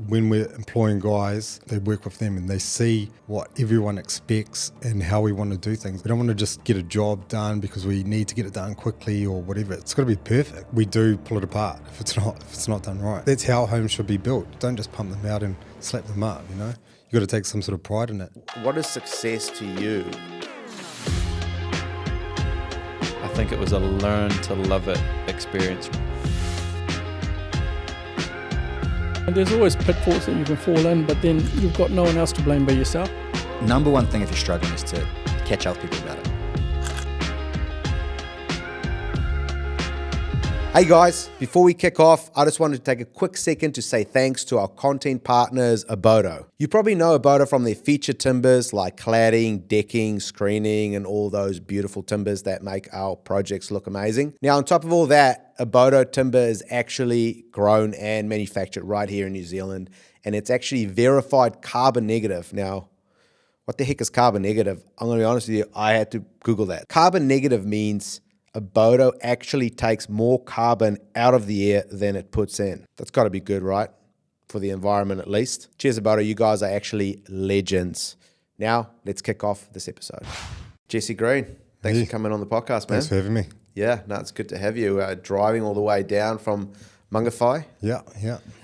when we're employing guys, they work with them and they see what everyone expects and how we want to do things. We don't want to just get a job done because we need to get it done quickly or whatever. It's got to be perfect. We do pull it apart if it's not done right. That's how homes should be built. Don't just pump them out and slap them up, you know? You've got to take some sort of pride in it. What is success to you? I think it was a learn to love it experience. And there's always pitfalls that you can fall in, but then you've got no one else to blame but yourself. Number one thing if you're struggling is to catch up with people about it. Hey guys, before we kick off, I just wanted to take a quick second to say thanks to our content partners, Abodo. You probably know Abodo from their feature timbers like cladding, decking, screening, and all those beautiful timbers that make our projects look amazing. Now, on top of all that, Abodo timber is actually grown and manufactured right here in New Zealand, and it's actually verified carbon negative. Now, what the heck is carbon negative? I'm going to be honest with you, I had to Google that. Carbon negative means Abodo actually takes more carbon out of the air than it puts in. That's got to be good, right? For the environment at least. Cheers, Abodo. You guys are actually legends. Now, let's kick off this episode. Jesse Greene, thanks for coming on the podcast, man. Thanks for having me. Yeah, no, it's good to have you. Driving all the way down from Mangawhai. Yeah.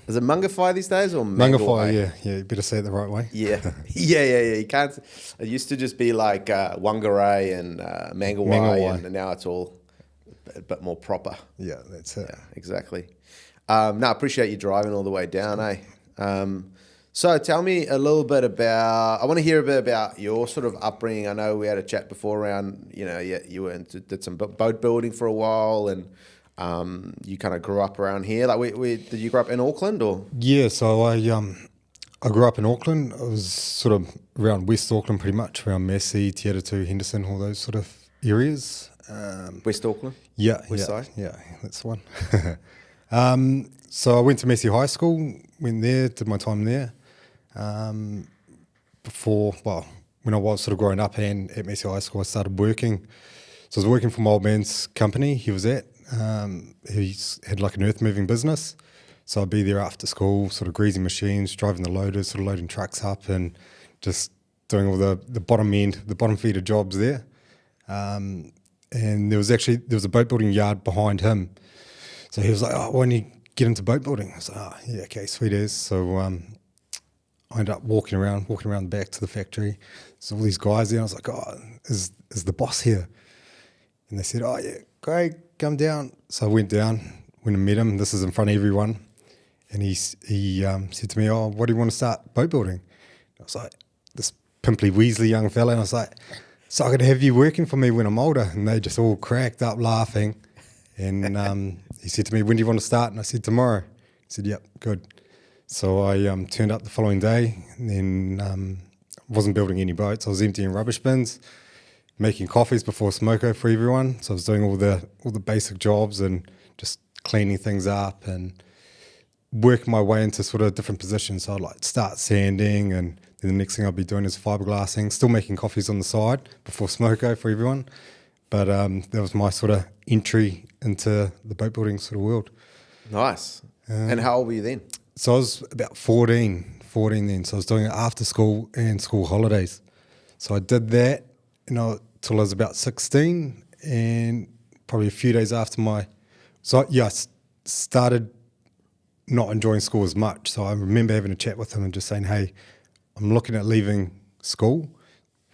Is it Mangawhai these days or Mangawhai, Mangawhai? yeah. You better say it the right way. Yeah. You can't. It used to just be like Whangarei and Mangawhai, and now it's all a bit more proper. Yeah, that's it. Yeah, exactly. I appreciate you driving all the way down, eh? So tell me a little bit about, I want to hear a bit about your sort of upbringing. I know we had a chat before around, you did some boat building for a while, and you kind of grew up around here. Like, did you grow up in Auckland or? Yeah, so I grew up in Auckland. I was sort of around West Auckland pretty much, around Massey, Te Atatu, Henderson, all those sort of areas. West Auckland? West side? Yeah, that's the one. So I went to Mangawhai High School, went there, did my time there. When I was sort of growing up and at Mangawhai High School, I started working. So I was working for my old man's company he was at. He's had like an earth moving business. So I'd be there after school, sort of greasing machines, driving the loaders, sort of loading trucks up and just doing all the bottom feeder jobs there. And there was a boat building yard behind him. So he was like, "Oh, why don't you get into boat building?" I was like, "Oh, yeah, okay, sweet as." So I ended up walking around back to the factory. So all these guys there, I was like, "Oh, is the boss here?" And they said, "Oh, yeah, great, come down." So I went down, went and met him. This is in front of everyone. And he said to me, "Oh, what do you want to start boat building?" I was like, this pimply Weasley young fella. And I was like, "So I could have you working for me when I'm older." And they just all cracked up laughing. And he said to me, "When do you want to start?" And I said, "Tomorrow." He said, "Yep, good." So I turned up the following day and then wasn't building any boats. I was emptying rubbish bins, making coffees before smoko for everyone. So I was doing all the basic jobs and just cleaning things up and working my way into sort of different positions. So I'd like start sanding, and then the next thing I'd be doing is fiberglassing, still making coffees on the side before smoko for everyone. But that was my sort of entry into the boat building sort of world. Nice. And how old were you then? So I was about 14 then. So I was doing it after school and school holidays. So I did that, till I was about 16, and probably a few days after I started not enjoying school as much. So I remember having a chat with him and just saying, "Hey, I'm looking at leaving school.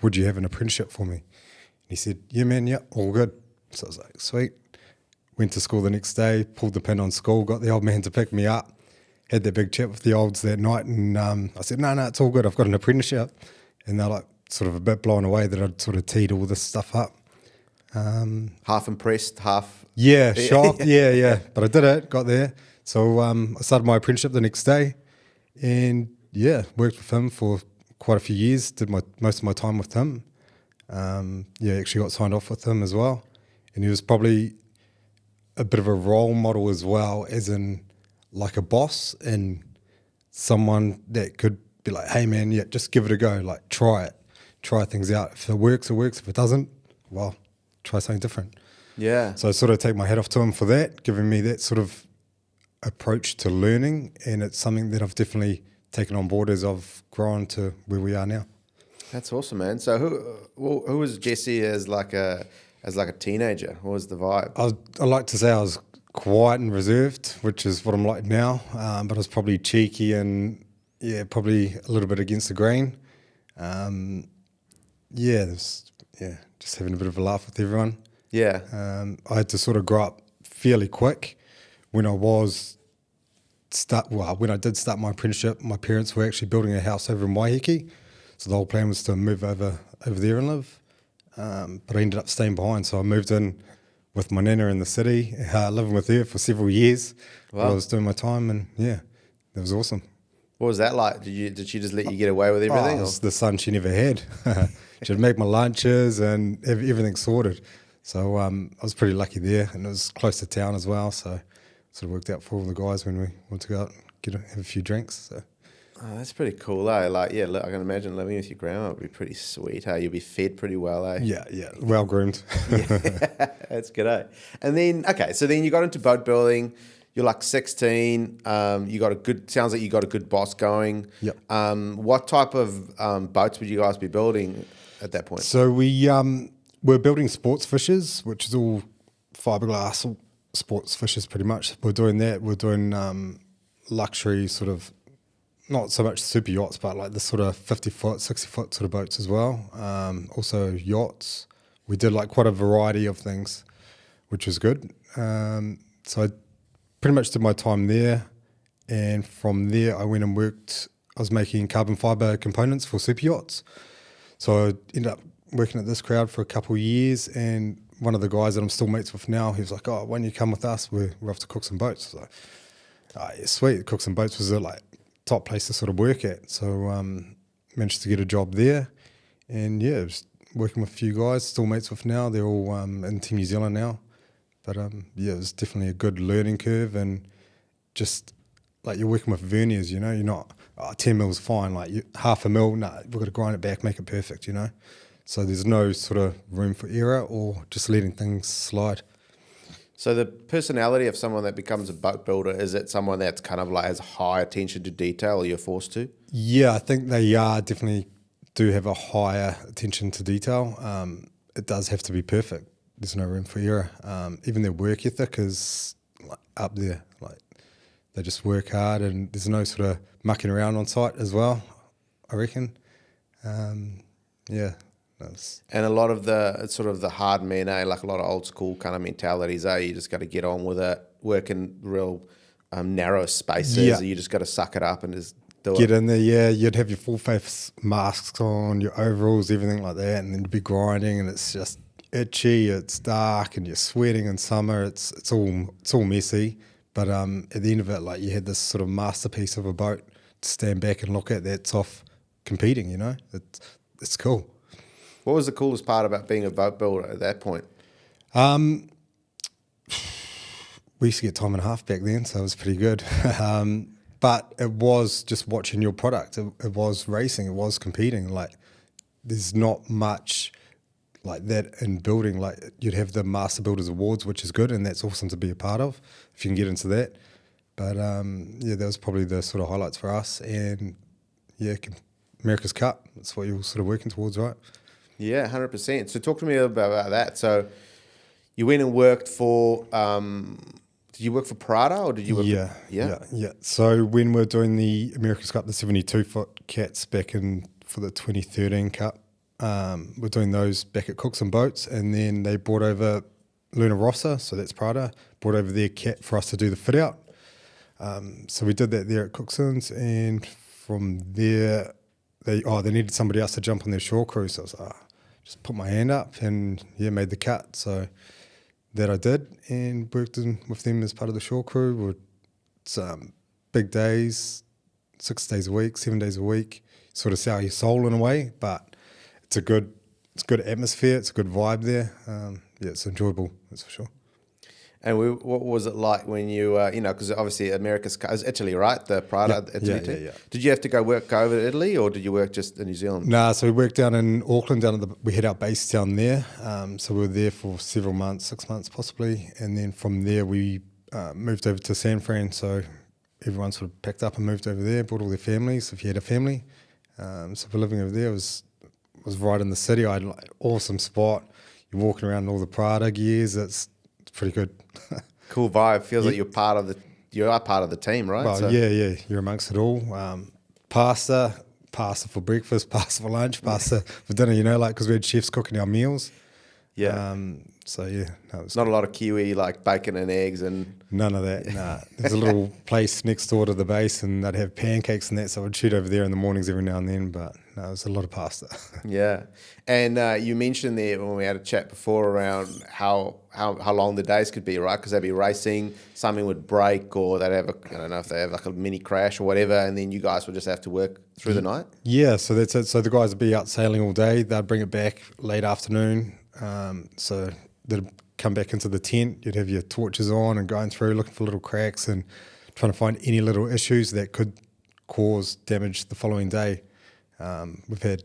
Would you have an apprenticeship for me?" And he said, "Yeah, man, yeah, all good." So I was like, sweet. Went to school the next day, pulled the pin on school, got the old man to pick me up, had that big chat with the olds that night, and I said, no, it's all good. I've got an apprenticeship. And they're like sort of a bit blown away that I'd sort of teed all this stuff up. Half impressed, half... Yeah, shocked, yeah. But I did it, got there. So I started my apprenticeship the next day and, worked with him for quite a few years, did most of my time with him. Actually got signed off with him as well. And he was probably a bit of a role model as well, as in like a boss and someone that could be like, "Hey man, just give it a go, like try things out. If it works, it works. If it doesn't, well, try something different." Yeah. So I sort of take my hat off to him for that, giving me that sort of approach to learning, and it's something that I've definitely taken on board as I've grown to where we are now. That's awesome, man. So who was Jesse as like a teenager? What was the vibe? I like to say I was quiet and reserved, which is what I'm like now, but I was probably cheeky and, probably a little bit against the grain. Just having a bit of a laugh with everyone. Yeah. I had to sort of grow up fairly quick. When I did start my apprenticeship, my parents were actually building a house over in Waiheke, so the whole plan was to move over there and live. But I ended up staying behind, so I moved in with my nana in the city, living with her for several years while I was doing my time, and it was awesome. What was that like? Did she just let you get away with everything? It was the son she never had. She'd make my lunches and everything sorted. So I was pretty lucky there, and it was close to town as well, so it sort of worked out for all the guys when we wanted to go out and have a few drinks. So. Oh, that's pretty cool, eh? Like, look, I can imagine living with your grandma would be pretty sweet, eh? You'll be fed pretty well, eh? Yeah, well groomed. That's good, eh? And then, so then you got into boat building. You're like 16. Sounds like you got a good boss going. Yep. What type of boats would you guys be building at that point? So we're building sports fishers, which is all fiberglass, all sports fishers pretty much. We're doing that. We're doing luxury sort of, not so much super yachts, but like the sort of 50-foot, 60-foot sort of boats as well. Also yachts. We did like quite a variety of things, which was good. So I pretty much did my time there. And from there, I went and worked. I was making carbon fibre components for super yachts. So I ended up working at this crowd for a couple of years. And one of the guys that I'm still mates with now, he was like, "Oh, why don't you come with us? We're off to cook some boats." So, sweet. Cook some boats was a top place to sort of work at. So managed to get a job there. And it was working with a few guys, still mates with now. They're all in Team New Zealand now. But it was definitely a good learning curve, and just like you're working with verniers, you're not 10 mils fine, like half a mil, we've got to grind it back, make it perfect, So there's no sort of room for error or just letting things slide. So the personality of someone that becomes a boat builder, is it someone that's kind of like has high attention to detail, or you're forced to? Yeah, I think they definitely do have a higher attention to detail. It does have to be perfect. There's no room for error. Even their work ethic is up there. Like they just work hard, and there's no sort of mucking around on site as well, I reckon. And a lot of the hard men, like a lot of old school kind of mentalities, you just got to get on with it, work in real narrow spaces. Yeah. You just got to suck it up and just do Get it. in there, you'd have your full face masks on, your overalls, everything like that, and then you'd be grinding, and it's just itchy, it's dark, and you're sweating in summer. It's all messy, but at the end of it, like you had this sort of masterpiece of a boat to stand back and look at. That's off competing, It's cool. What was the coolest part about being a boat builder at that point? We used to get time and a half back then, so it was pretty good. But it was just watching your product. It was racing. It was competing. Like there's not much like that in building. Like you'd have the Master Builders Awards, which is good, and that's awesome to be a part of if you can get into that. But that was probably the sort of highlights for us. And America's Cup. That's what you're sort of working towards, right? Yeah, 100%. So talk to me a little bit about that. So you went and worked for, did you work for Prada or did you work Yeah. So when we were doing the America's Cup, the 72-foot cats for the 2013 Cup, we're doing those back at Cooks and Boats, and then they brought over Luna Rossa, so that's Prada, brought over their cat for us to do the fit out. So we did that there at Cookson's, and from there, they needed somebody else to jump on their shore crew, so I was like, just put my hand up and made the cut. So that I did, and worked with them as part of the shore crew. It's big days, 6 days a week, 7 days a week. Sort of sell your soul in a way, but it's good atmosphere. It's a good vibe there. It's enjoyable. That's for sure. And what was it like when you, because obviously America's Cup is Italy, right? The Prada Italy team. Yeah. Did you have to go over to Italy, or did you work just in New Zealand? Nah, so we worked down in Auckland. We had our base down there. So we were there for several months, 6 months possibly, and then from there we moved over to San Fran. So everyone sort of packed up and moved over there, brought all their families, if you had a family. So for living over there was right in the city. I had like awesome spot. You're walking around in all the Prada gears. It's pretty good. Cool vibe. Feels like you are part of the team, right? Well, yeah, you're amongst it all. Pasta for breakfast, pasta for lunch, pasta for dinner, because we had chefs cooking our meals. Yeah. So, yeah. No, it was Not a lot of Kiwi, like bacon and eggs and... none of that, nah. There's a little place next door to the base and they'd have pancakes and that, so I'd shoot over there in the mornings every now and then, but no, it was a lot of pasta. Yeah. And you mentioned there when we had a chat before around how long the days could be, right? Because they'd be racing, something would break, or they'd have I don't know if they have like a mini crash or whatever, and then you guys would just have to work through the night? Yeah, so that's it. So the guys would be out sailing all day, they'd bring it back late afternoon, so they'd come back into the tent, you'd have your torches on and going through looking for little cracks and trying to find any little issues that could cause damage the following day. We'd had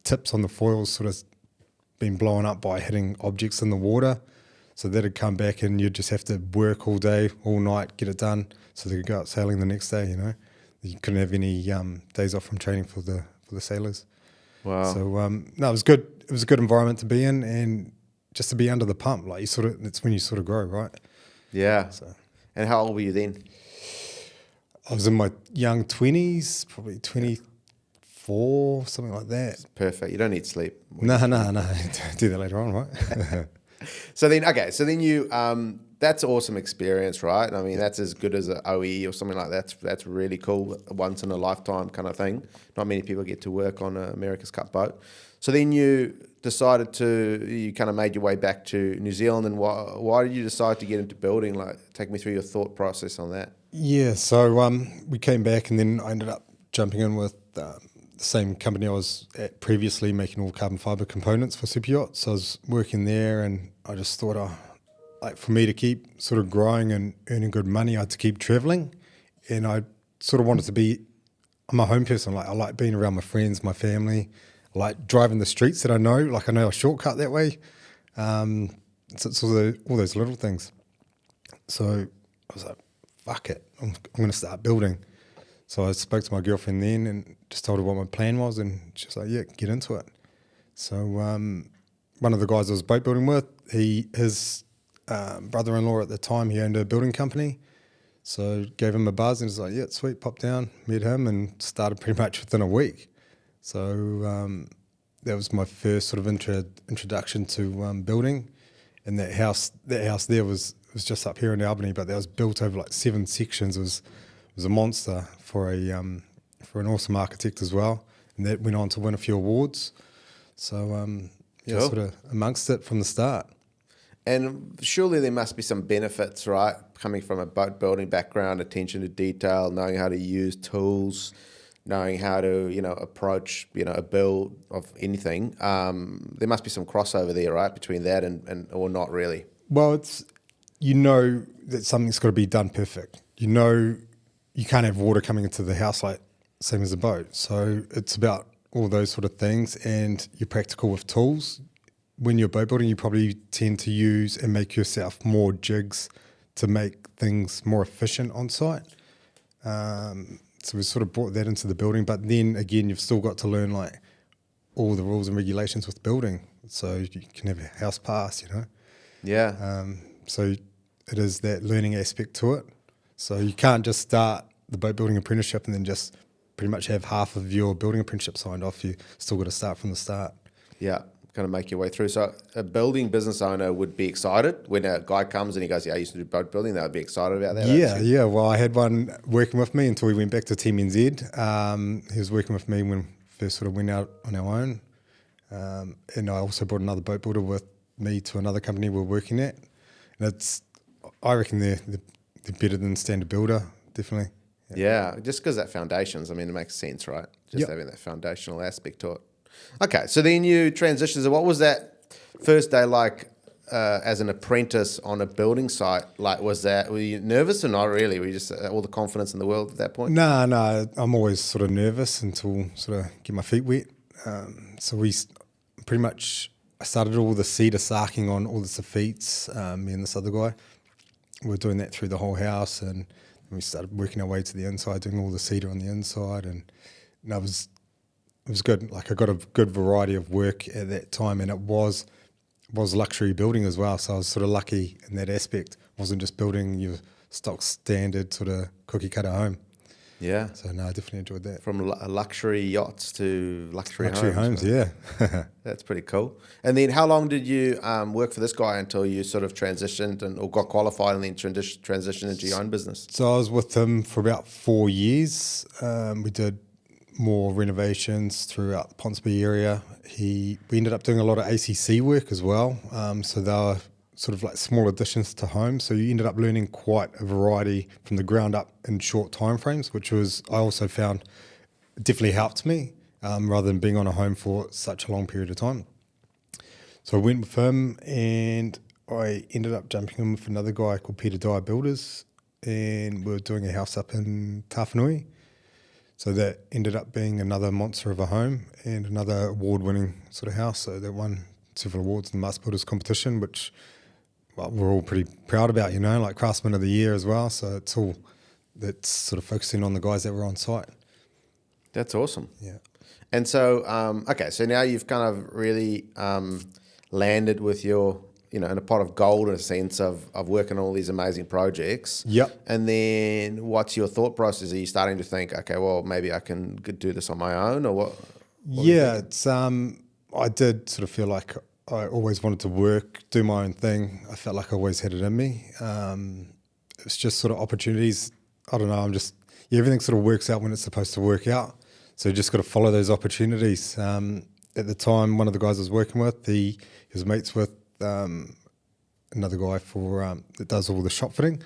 tips on the foils sort of been blown up by hitting objects in the water, so that'd come back and you'd just have to work all day, all night, get it done so they could go out sailing the next day. You couldn't have any days off from training for the sailors. Wow. So no, it was good. It was a good environment to be in, and just to be under the pump, like it's when you sort of grow, right? Yeah. So, and how old were you then? I was in my young 20s, probably 24, something like that. Perfect. You don't need sleep. No, do that later on, right? So then you, that's an awesome experience, right? I mean, that's as good as an OE or something like that. That's really cool, once in a lifetime kind of thing. Not many people get to work on an America's Cup boat. So then you you kind of made your way back to New Zealand, and why did you decide to get into building? Like, take me through your thought process on that. Yeah, so we came back and then I ended up jumping in with the same company I was at previously, making all carbon fibre components for super yachts. So I was working there and I just thought, like for me to keep sort of growing and earning good money, I had to keep travelling, and I sort of wanted to be, I'm a home person, like I like being around my friends, my family, I like driving the streets that I know, like I know a shortcut that way. So it's all those little things. So I was like, fuck it, I'm going to start building. So I spoke to my girlfriend then and just told her what my plan was, and she was like, yeah, get into it. So one of the guys I was boat building with, his brother-in-law at the time, he owned a building company. So gave him a buzz and was like, yeah, sweet, pop down, met him and started pretty much within a week. So that was my first sort of introduction to building. And that house there was just up here in Albany, but that was built over like 7 sections. It was a monster for an awesome architect as well. And that went on to win a few awards. So Cool. sort of amongst it from the start. And surely there must be some benefits, right? Coming from a boat building background, attention to detail, knowing how to use tools, knowing how to, approach, a build of anything. There must be some crossover there, right? Between that and or not really. Well, it's, that something's got to be done perfect. You can't have water coming into the house like same as a boat. So it's about all those sort of things, and you're practical with tools. When you're boat building, you probably tend to use and make yourself more jigs to make things more efficient on site. So we sort of brought that into the building, but then again, you've still got to learn like all the rules and regulations with building. So you can have a house pass, Yeah. So it is that learning aspect to it. So you can't just start the boat building apprenticeship and then just pretty much have half of your building apprenticeship signed off. You still got to start from the start. Yeah. Kind of make your way through. So a building business owner would be excited when a guy comes and he goes, yeah, I used to do boat building. They would be excited about that. Yeah. Well, I had one working with me until we went back to Team NZ. He was working with me when we first sort of went out on our own. And I also brought another boat builder with me to another company we're working at. And I reckon they're better than standard builder, definitely. Yeah, just because that foundations, it makes sense, right? Just having that foundational aspect to it. Okay, so then you transitioned. So what was that first day like as an apprentice on a building site? Like, were you nervous or not really? Were you just all the confidence in the world at that point? No, I'm always sort of nervous until sort of get my feet wet. So we pretty much, I started all the cedar sarking on all the fitout, me and this other guy. We were doing that through the whole house, and And we started working our way to the inside, doing all the cedar on the inside, and it was good. Like I got a good variety of work at that time, and it was luxury building as well. So I was sort of lucky in that aspect. I wasn't just building your stock standard sort of cookie cutter home. Yeah. So no, I definitely enjoyed that. From luxury yachts to luxury homes, yeah. That's pretty cool. And then how long did you work for this guy until you sort of transitioned or got qualified and then transitioned into your own business? So I was with him for about 4 years. We did more renovations throughout the Ponsonby area. We ended up doing a lot of ACC work as well. So they were sort of like small additions to homes. So you ended up learning quite a variety from the ground up in short time frames, which I also found definitely helped me rather than being on a home for such a long period of time. So I went with him, and I ended up jumping in with another guy called Peter Dyer Builders, and we were doing a house up in Tāwhanui. So that ended up being another monster of a home and another award-winning sort of house. So that won several awards in the Master Builders competition, which we're all pretty proud about, like Craftsman of the Year as well. So that's sort of focusing on the guys that were on site. That's awesome. Yeah. And so, so now you've kind of really landed with your, in a pot of gold in a sense of working on all these amazing projects. Yep. And then what's your thought process? Are you starting to think, okay, well, maybe I can do this on my own, or what Yeah, it's I did sort of feel like I always wanted to do my own thing. I felt like I always had it in me. It's just sort of opportunities. I don't know, everything sort of works out when it's supposed to work out. So you just got to follow those opportunities. At the time, one of the guys I was working with, he was mates with another guy that does all the shop fitting.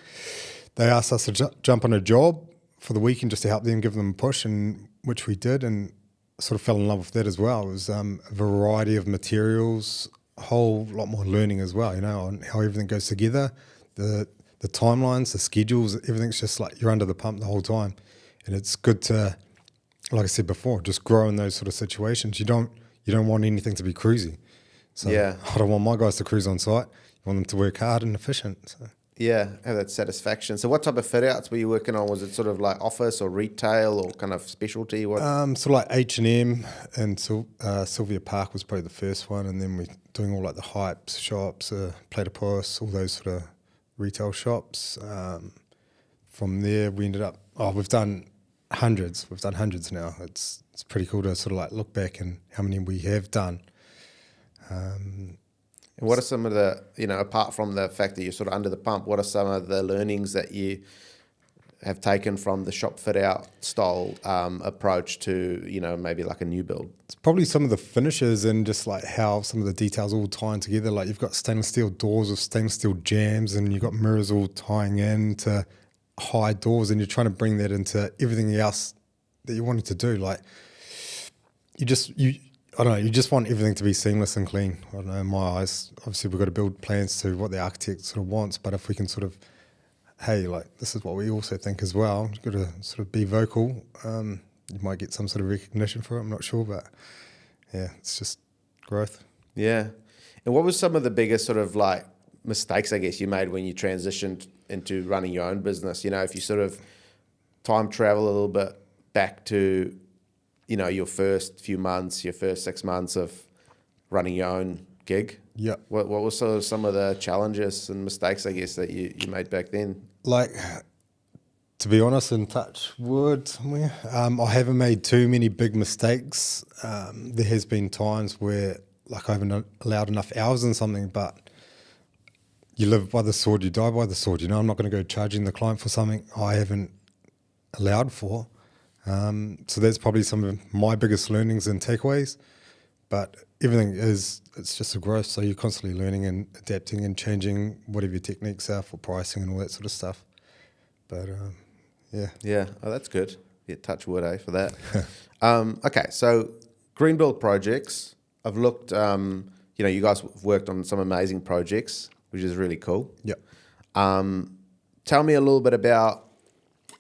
They asked us to jump on a job for the weekend just to help them, give them a push, and which we did, and sort of fell in love with that as well. It was a variety of materials, a whole lot more learning as well, on how everything goes together, the timelines, the schedules, everything's just like you're under the pump the whole time. And it's good to, like I said before, just grow in those sort of situations. You don't want anything to be cruisy. So yeah. I don't want my guys to cruise on site. You want them to work hard and efficient. So. Yeah, have that satisfaction. So what type of fit outs were you working on? Was it sort of like office or retail or kind of specialty? What? Sort of like H&M and Sylvia Park was probably the first one, and then we're doing all like the Hypes shops, Platypus, all those sort of retail shops. From there we ended up, we've done hundreds. We've done hundreds now. It's pretty cool to sort of like look back and how many we have done. And what are some of the, apart from the fact that you're sort of under the pump, what are some of the learnings that you have taken from the shop fit out style approach to, maybe like a new build? It's probably some of the finishes and just like how some of the details all tying together. Like you've got stainless steel doors with stainless steel jambs, and you've got mirrors all tying in to high doors, and you're trying to bring that into everything else that you wanted to do. Like you just want everything to be seamless and clean. I don't know, in my eyes, obviously we've got to build plans to what the architect sort of wants, but if we can sort of, hey, like this is what we also think as well, you've got to sort of be vocal. You might get some sort of recognition for it, I'm not sure, but yeah, it's just growth. Yeah. And what was some of the biggest sort of like mistakes, I guess, you made when you transitioned into running your own business? If you sort of time travel a little bit back to, your first few months, your first 6 months of running your own gig. Yeah. What were sort of some of the challenges and mistakes, I guess, that you made back then? Like, to be honest, and touch wood somewhere, I haven't made too many big mistakes. There has been times where, like, I haven't allowed enough hours in something, but you live by the sword, you die by the sword. I'm not going to go charging the client for something I haven't allowed for. So that's probably some of my biggest learnings and takeaways. But everything it's just a growth. So you're constantly learning and adapting and changing whatever your techniques are for pricing and all that sort of stuff. But yeah. Yeah, oh, that's good. Yeah, touch wood, for that. Okay, so green build projects. I've looked, you guys have worked on some amazing projects, which is really cool. Yep. Tell me a little bit about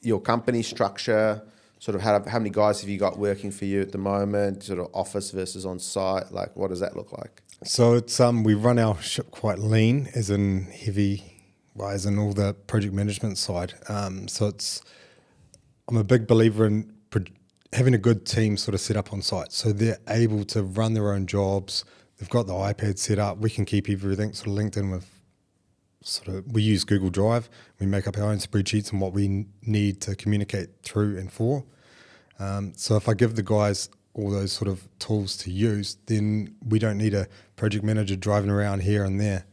your company structure, sort of how many guys have you got working for you at the moment, sort of office versus on site, like what does that look like? So it's we run our ship quite lean, as in heavy wise and all the project management side. So I'm a big believer in having a good team sort of set up on site, so they're able to run their own jobs. They've got the iPad set up. We can keep everything sort of linked in with we use Google Drive. We make up our own spreadsheets and what we need to communicate through and for. So if I give the guys all those sort of tools to use, then we don't need a project manager driving around here and there.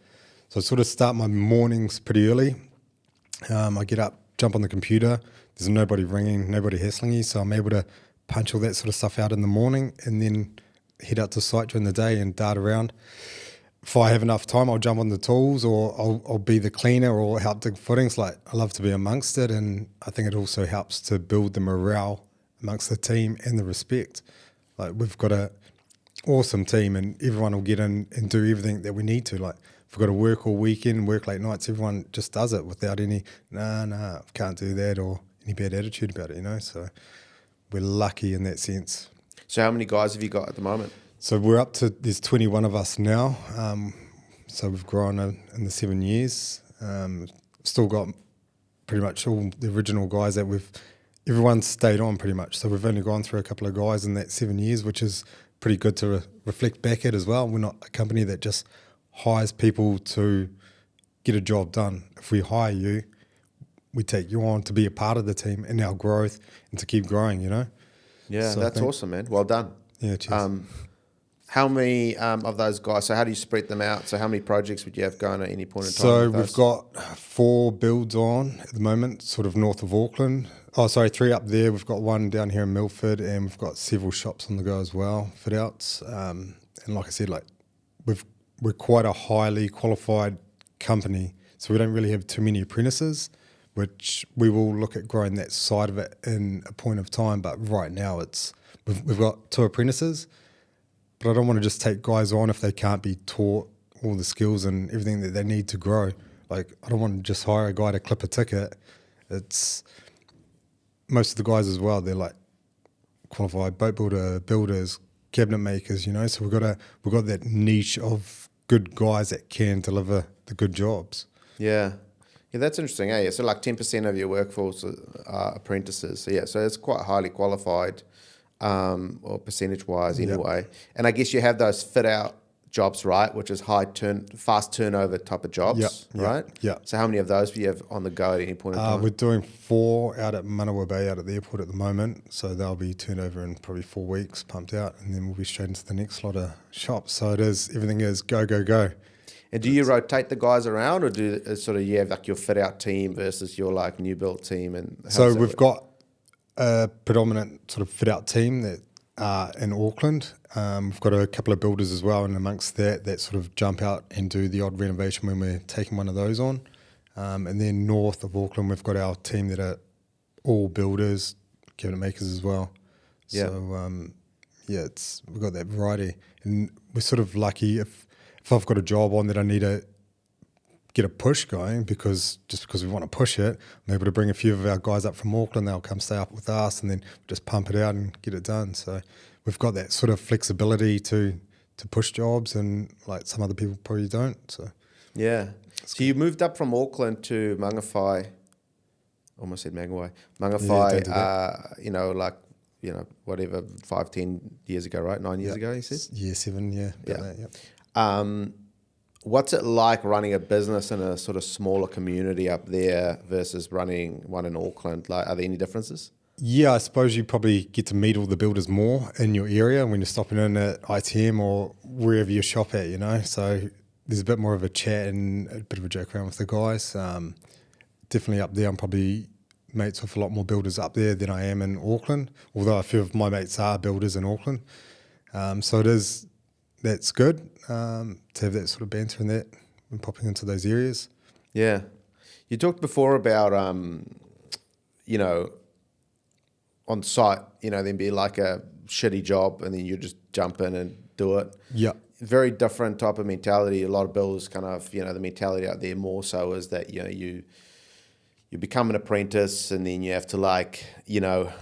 So I sort of start my mornings pretty early. I get up, jump on the computer. There's nobody ringing, nobody hassling you, so I'm able to punch all that sort of stuff out in the morning and then head out to site during the day and dart around. If I have enough time, I'll jump on the tools, or I'll be the cleaner or help dig footings. Like, I love to be amongst it, and I think it also helps to build the morale amongst the team and the respect. Like, we've got a awesome team, and everyone will get in and do everything that we need to. Like, if we've got to work all weekend, work late nights, everyone just does it without any, nah, can't do that, or any bad attitude about it, you know. So we're lucky in that sense. So how many guys have you got at the moment? So we're up to, there's 21 of us now. So we've grown in the 7 years. Still got pretty much all the original guys that everyone's stayed on pretty much. So we've only gone through a couple of guys in that 7 years, which is pretty good to reflect back at as well. We're not a company that just hires people to get a job done. If we hire you, we take you on to be a part of the team and our growth and to keep growing, you know? Yeah, so that's awesome, man. Well done. Yeah, cheers. How many of those guys, so how do you spread them out? So how many projects would you have going at any point in time? So we've got 4 builds on at the moment, sort of north of Auckland. 3 up there. We've got 1 down here in Milford, and we've got several shops on the go as well, fitouts. And like I said, like we're quite a highly qualified company, so we don't really have too many apprentices, which we will look at growing that side of it in a point of time. But right now we've got 2 apprentices. But I don't want to just take guys on if they can't be taught all the skills and everything that they need to grow. Like, I don't want to just hire a guy to clip a ticket. It's most of the guys as well. They're like qualified boat builders, cabinet makers. You know, so we've got that niche of good guys that can deliver the good jobs. Yeah, that's interesting. Eh? So like 10% of your workforce are apprentices. So so it's quite highly qualified. Or percentage-wise anyway. Yep. And I guess you have those fit-out jobs, right, which is fast turnover type of jobs, right? Yeah. So how many of those do you have on the go at any point in time? We're doing 4 out at Mangawhai Bay out at the airport at the moment, so they'll be turned over in probably 4 weeks, pumped out, and then we'll be straight into the next lot of shops. So everything is go, go, go. And do you rotate the guys around, or do you have like your fit-out team versus your like new build team? And so we've got a predominant sort of fit-out team that are in Auckland. We've got a couple of builders as well, and amongst that sort of jump out and do the odd renovation when we're taking one of those on. And then north of Auckland, we've got our team that are all builders, cabinet makers as well. Yeah. So, we've got that variety. And we're sort of lucky if I've got a job on that I need to get a push going because we want to push it, I'm able to bring a few of our guys up from Auckland. They'll come stay up with us, and then just pump it out and get it done. So we've got that sort of flexibility to push jobs, and like some other people probably don't. So So you moved up from Auckland to Mangawhai. Almost said Mangawhai. Mangawhai. Whatever 5-10 years ago, right? 9 years ago, you said. Yeah, 7. Yeah. That, what's it like running a business in a sort of smaller community up there versus running one in Auckland? Like, are there any differences? Yeah, I suppose you probably get to meet all the builders more in your area when you're stopping in at ITM or wherever you shop at, you know. So there's a bit more of a chat and a bit of a joke around with the guys. Definitely up there, I'm probably mates with a lot more builders up there than I am in Auckland, although a few of my mates are builders in Auckland. So that's good to have that sort of banter and that when popping into those areas. Yeah. You talked before about, on site, then be like a shitty job and then you just jump in and do it. Yeah. Very different type of mentality. A lot of builders kind of, the mentality out there more so is that, you become an apprentice and then you have to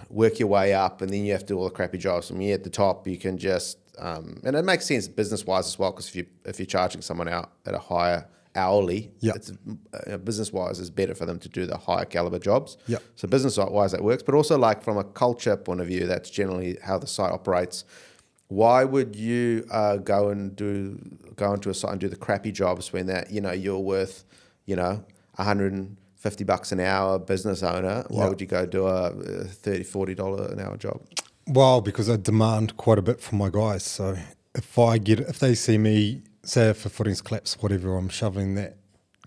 work your way up and then you have to do all the crappy jobs. I mean, at the top you can just, and it makes sense business-wise as well, because if you're charging someone out at a higher hourly. Yeah. It's, business-wise, it's better for them to do the higher caliber jobs. Yeah. So business-wise, that works. But also, like from a culture point of view, that's generally how the site operates. Why would you go into a site and do the crappy jobs when that you're worth $150 an hour business owner? Why would you go do a $30-$40 an hour job? Well, because I demand quite a bit from my guys. So if they see me, say if a footing's collapsed, whatever, I'm shoveling that,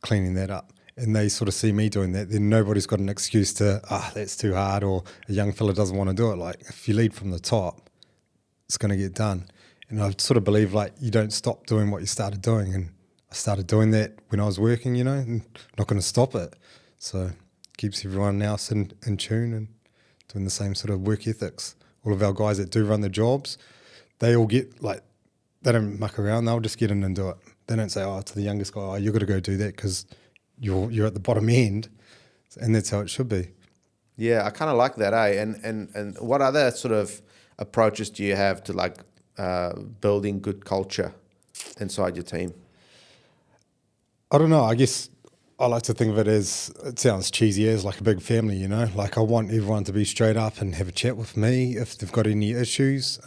cleaning that up, and they sort of see me doing that, then nobody's got an excuse to, that's too hard, or a young fella doesn't want to do it. Like, if you lead from the top, it's going to get done. And I sort of believe, like, you don't stop doing what you started doing. And I started doing that when I was working, and I'm not going to stop it. So it keeps everyone else in tune and doing the same sort of work ethics. All of our guys that do run the jobs, they all get, like, they don't muck around. They'll just get in and do it. They don't say, to the youngest guy, you've got to go do that because you're at the bottom end. And that's how it should be. Yeah, I kind of like that, eh? And what other sort of approaches do you have to, like, building good culture inside your team? I don't know. I guess I like to think of it as, it sounds cheesy, as like a big family, Like, I want everyone to be straight up and have a chat with me if they've got any issues.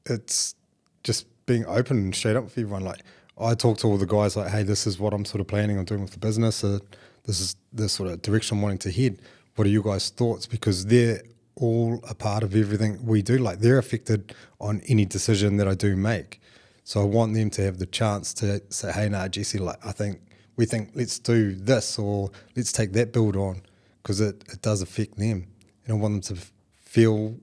It's just being open and straight up with everyone. Like, I talk to all the guys like, hey, this is what I'm sort of planning on doing with the business. This is the sort of direction I'm wanting to head. What are you guys' thoughts? Because they're all a part of everything we do. Like, they're affected on any decision that I do make. So I want them to have the chance to say, hey, Jesse, like, we think let's do this, or let's take that build on, because it does affect them. And I want them to feel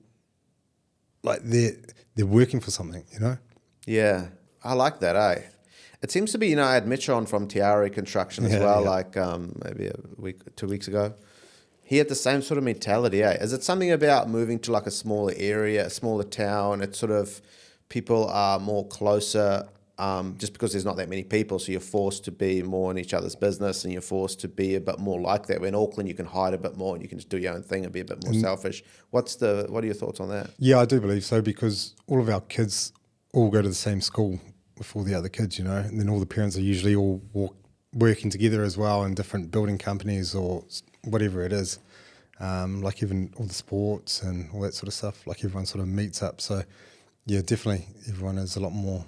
like they're working for something, Yeah, I like that, eh? It seems to be, I had Mitch on from Tiara Construction as well, like maybe 2 weeks ago. He had the same sort of mentality, eh? Is it something about moving to like a smaller area, a smaller town? It's sort of people are more closer just because there's not that many people, so you're forced to be more in each other's business, and you're forced to be a bit more like that. When in Auckland, you can hide a bit more and you can just do your own thing and be a bit more selfish. What are your thoughts on that? Yeah, I do believe so, because all of our kids all go to the same school with all the other kids, and then all the parents are usually all working together as well in different building companies or whatever it is, like even all the sports and all that sort of stuff, like everyone sort of meets up. So yeah, definitely everyone is a lot more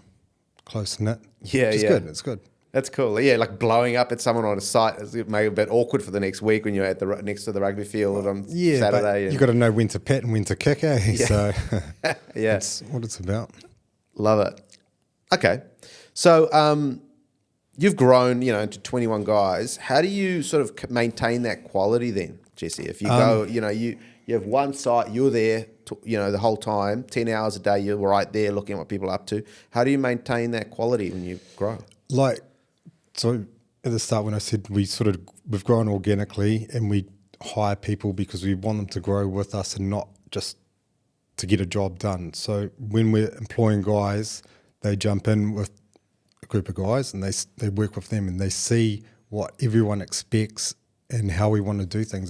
close-knit. Yeah, It's good. It's good. That's cool. Yeah, like blowing up at someone on a site is maybe a bit awkward for the next week when you're at next to the rugby field on Saturday. But you got to know when to pat and when to kick, eh? Yeah. So yeah, that's what it's about. Love it. Okay, so you've grown, into 21 guys. How do you sort of maintain that quality then, Jesse? If you go, you have one site, you're there, the whole time, 10 hours a day, you're right there looking at what people are up to. How do you maintain that quality when you grow? So at the start when I said we've grown organically, and we hire people because we want them to grow with us and not just to get a job done. So when we're employing guys, they jump in with a group of guys and they work with them, and they see what everyone expects and how we want to do things.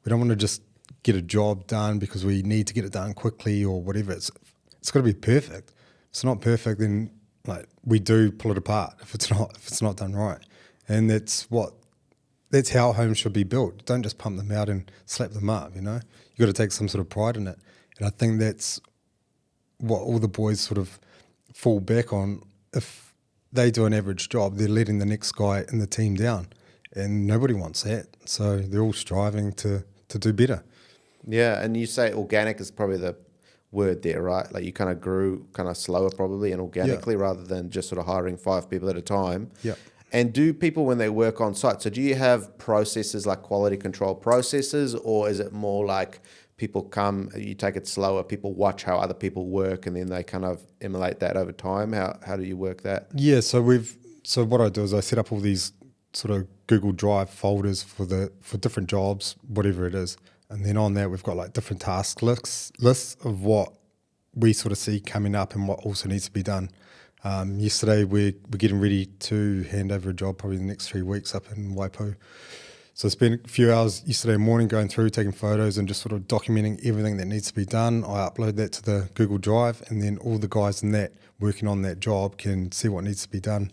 We don't want to just get a job done because we need to get it done quickly or whatever. It's got to be perfect. If it's not perfect, then we do pull it apart if it's not done right. And that's how homes should be built. Don't just pump them out and slap them up, you got to take some sort of pride in it. And I think that's what all the boys sort of fall back on. If they do an average job, they're letting the next guy in the team down, and nobody wants that. So they're all striving to do better. Yeah, and you say organic is probably the word there, right? Like you kind of grew kind of slower probably and organically rather than just sort of hiring 5 people at a time. Yeah. And do people, when they work on site, so do you have processes like quality control processes, or is it more like people come, you take it slower, people watch how other people work and then they kind of emulate that over time? How do you work that? Yeah, so what I do is I set up all these sort of Google Drive folders for different jobs, whatever it is. And then on that, we've got like different task lists of what we sort of see coming up and what also needs to be done. Yesterday, we're getting ready to hand over a job probably the next 3 weeks up in Waipo. So I spent a few hours yesterday morning going through, taking photos and just sort of documenting everything that needs to be done. I upload that to the Google Drive, and then all the guys in that working on that job can see what needs to be done.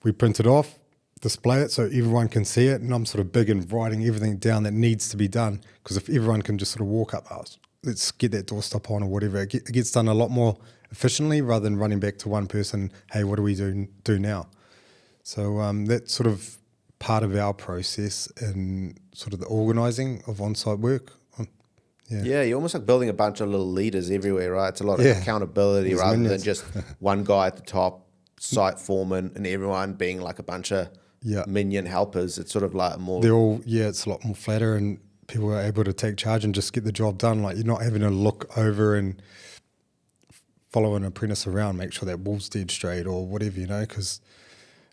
we print it off, display it so everyone can see it, and I'm sort of big in writing everything down that needs to be done, because if everyone can just sort of walk up, let's get that doorstop on or whatever, it gets done a lot more efficiently rather than running back to one person, hey, what do we do now? So that's sort of part of our process in sort of the organising of on-site work. Yeah, you're almost like building a bunch of little leaders everywhere, right? It's a lot of accountability There's rather minions. than just one guy at the top, site foreman, and everyone being like a bunch of minion helpers. It's sort of like more... They're all, it's a lot more flatter, and people are able to take charge and just get the job done. Like, you're not having to look over and follow an apprentice around, make sure that wall's dead straight or whatever, because